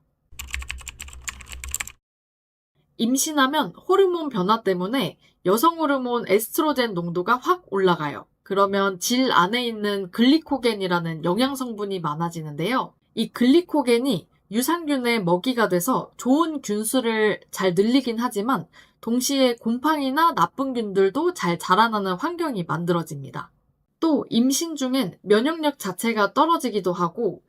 A: 임신하면 호르몬 변화 때문에 여성 호르몬 에스트로겐 농도가 확 올라가요. 그러면 질 안에 있는 글리코겐이라는 영양 성분이 많아지는데요. 이 글리코겐이 유산균의 먹이가 돼서 좋은 균수를 잘 늘리긴 하지만 동시에 곰팡이나 나쁜 균들도 잘 자라나는 환경이 만들어집니다. 또 임신 중엔 면역력 자체가 떨어지기도 하고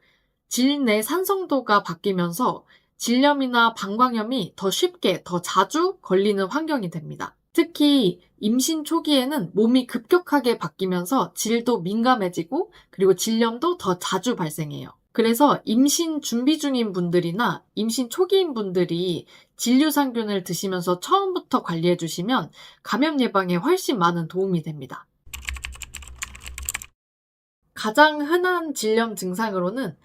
A: 질 내 산성도가 바뀌면서 질염이나 방광염이 더 쉽게, 더 자주 걸리는 환경이 됩니다. 특히 임신 초기에는 몸이 급격하게 바뀌면서 질도 민감해지고 그리고 질염도 더 자주 발생해요. 그래서 임신 준비 중인 분들이나 임신 초기인 분들이 질유산균을 드시면서 처음부터 관리해 주시면 감염 예방에 훨씬 많은 도움이 됩니다. 가장 흔한 질염 증상으로는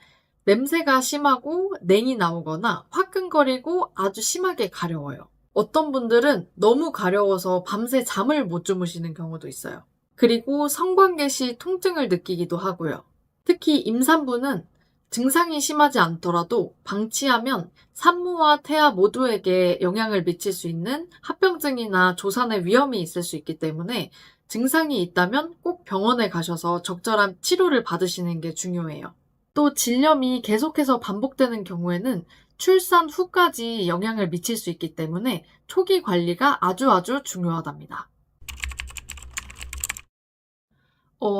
A: 냄새가 심하고 냉이 나오거나 화끈거리고 아주 심하게 가려워요. 어떤 분들은 너무 가려워서 밤새 잠을 못 주무시는 경우도 있어요. 그리고 성관계 시 통증을 느끼기도 하고요. 특히 임산부는 증상이 심하지 않더라도 방치하면 산모와 태아 모두에게 영향을 미칠 수 있는 합병증이나 조산의 위험이 있을 수 있기 때문에 증상이 있다면 꼭 병원에 가셔서 적절한 치료를 받으시는 게 중요해요. 또 질염이 계속해서 반복되는 경우에는 출산 후까지 영향을 미칠 수 있기 때문에 초기 관리가 아주 중요하답니다.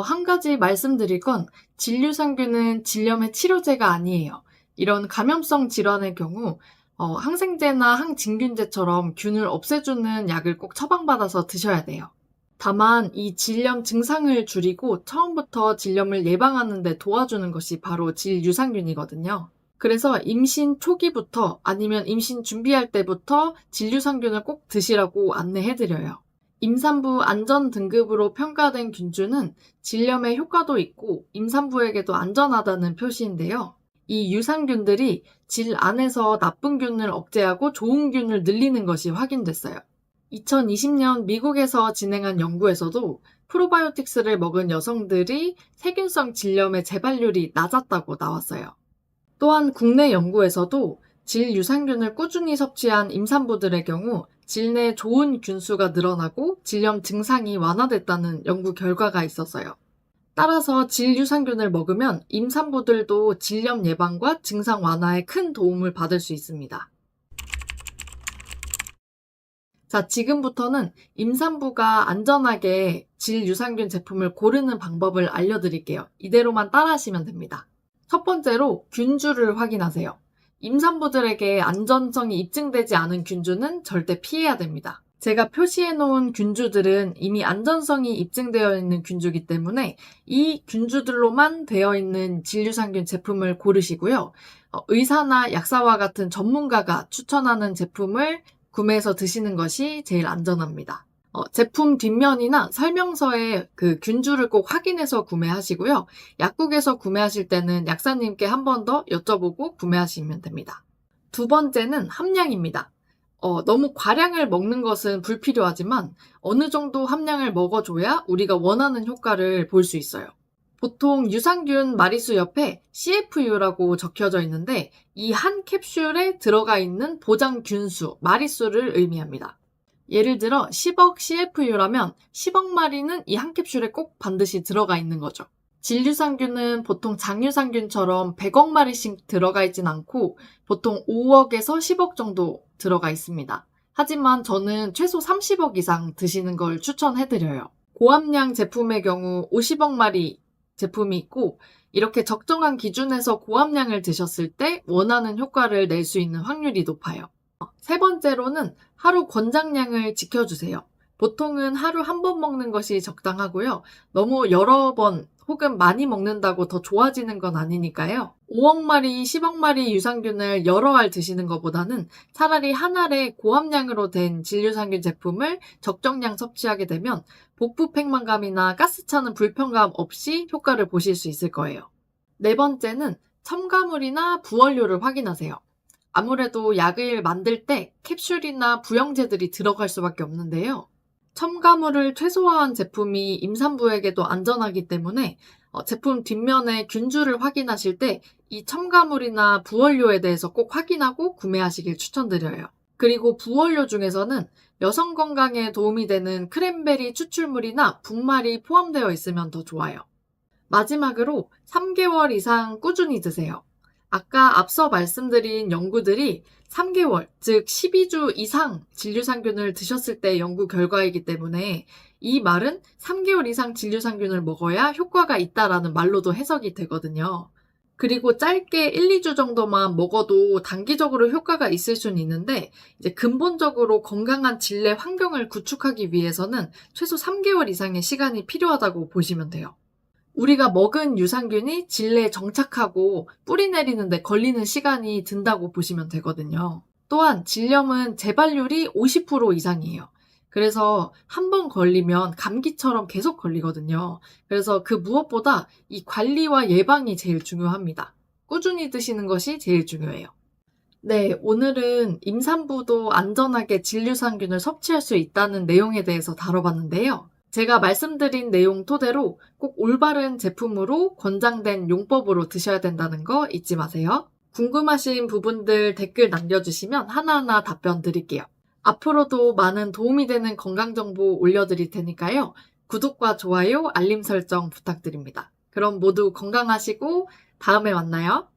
A: 한 가지 말씀드릴 건 질유산균은 질염의 치료제가 아니에요. 이런 감염성 질환의 경우 항생제나 항진균제처럼 균을 없애주는 약을 꼭 처방받아서 드셔야 돼요. 다만 이 질염 증상을 줄이고 처음부터 질염을 예방하는 데 도와주는 것이 바로 질유산균이거든요. 그래서 임신 초기부터 아니면 임신 준비할 때부터 질유산균을 꼭 드시라고 안내해드려요. 임산부 안전 등급으로 평가된 균주는 질염에 효과도 있고 임산부에게도 안전하다는 표시인데요. 이 유산균들이 질 안에서 나쁜 균을 억제하고 좋은 균을 늘리는 것이 확인됐어요. 2020년 미국에서 진행한 연구에서도 프로바이오틱스를 먹은 여성들이 세균성 질염의 재발률이 낮았다고 나왔어요. 또한 국내 연구에서도 질유산균을 꾸준히 섭취한 임산부들의 경우 질내 좋은 균수가 늘어나고 질염 증상이 완화됐다는 연구 결과가 있었어요. 따라서 질유산균을 먹으면 임산부들도 질염 예방과 증상 완화에 큰 도움을 받을 수 있습니다. 자, 지금부터는 임산부가 안전하게 질유산균 제품을 고르는 방법을 알려드릴게요. 이대로만 따라하시면 됩니다. 첫 번째로 균주를 확인하세요. 임산부들에게 안전성이 입증되지 않은 균주는 절대 피해야 됩니다. 제가 표시해놓은 균주들은 이미 안전성이 입증되어 있는 균주이기 때문에 이 균주들로만 되어 있는 질유산균 제품을 고르시고요. 의사나 약사와 같은 전문가가 추천하는 제품을 구매해서 드시는 것이 제일 안전합니다. 제품 뒷면이나 설명서에 그 균주를 꼭 확인해서 구매하시고요. 약국에서 구매하실 때는 약사님께 한 번 더 여쭤보고 구매하시면 됩니다. 두 번째는 함량입니다. 너무 과량을 먹는 것은 불필요하지만 어느 정도 함량을 먹어줘야 우리가 원하는 효과를 볼 수 있어요. 보통 유산균 마리수 옆에 CFU라고 적혀져 있는데 이 한 캡슐에 들어가 있는 보장 균수, 마리수를 의미합니다. 예를 들어 10억 CFU라면 10억 마리는 이 한 캡슐에 꼭 반드시 들어가 있는 거죠. 질유산균은 보통 장유산균처럼 100억 마리씩 들어가 있진 않고 보통 5억에서 10억 정도 들어가 있습니다. 하지만 저는 최소 30억 이상 드시는 걸 추천해드려요. 고함량 제품의 경우 50억 마리 제품이 있고 이렇게 적정한 기준에서 고함량을 드셨을 때 원하는 효과를 낼 수 있는 확률이 높아요. 세 번째로는 하루 권장량을 지켜주세요. 보통은 하루 한 번 먹는 것이 적당하고요. 너무 여러 번 혹은 많이 먹는다고 더 좋아지는 건 아니니까요. 5억 마리, 10억 마리 유산균을 여러 알 드시는 것보다는 차라리 한 알에 고함량으로 된 진유산균 제품을 적정량 섭취하게 되면 복부 팽만감이나 가스 차는 불편감 없이 효과를 보실 수 있을 거예요. 네 번째는 첨가물이나 부원료를 확인하세요. 아무래도 약을 만들 때 캡슐이나 부영제들이 들어갈 수밖에 없는데요. 첨가물을 최소화한 제품이 임산부에게도 안전하기 때문에 제품 뒷면에 균주를 확인하실 때 이 첨가물이나 부원료에 대해서 꼭 확인하고 구매하시길 추천드려요. 그리고 부원료 중에서는 여성 건강에 도움이 되는 크랜베리 추출물이나 분말이 포함되어 있으면 더 좋아요. 마지막으로 3개월 이상 꾸준히 드세요. 아까 앞서 말씀드린 연구들이 3개월, 즉 12주 이상 진유산균을 드셨을 때 연구 결과이기 때문에 이 말은 3개월 이상 진유산균을 먹어야 효과가 있다라는 말로도 해석이 되거든요. 그리고 짧게 1, 2주 정도만 먹어도 단기적으로 효과가 있을 수는 있는데 이제 근본적으로 건강한 질내 환경을 구축하기 위해서는 최소 3개월 이상의 시간이 필요하다고 보시면 돼요. 우리가 먹은 유산균이 질내에 정착하고 뿌리 내리는데 걸리는 시간이 든다고 보시면 되거든요. 또한 질염은 재발률이 50% 이상이에요. 그래서 한 번 걸리면 감기처럼 계속 걸리거든요. 그래서 그 무엇보다 이 관리와 예방이 제일 중요합니다. 꾸준히 드시는 것이 제일 중요해요. 네, 오늘은 임산부도 안전하게 진유산균을 섭취할 수 있다는 내용에 대해서 다뤄봤는데요. 제가 말씀드린 내용 토대로 꼭 올바른 제품으로 권장된 용법으로 드셔야 된다는 거 잊지 마세요. 궁금하신 부분들 댓글 남겨주시면 하나하나 답변 드릴게요. 앞으로도 많은 도움이 되는 건강정보 올려드릴 테니까요. 구독과 좋아요, 알림 설정 부탁드립니다. 그럼 모두 건강하시고 다음에 만나요.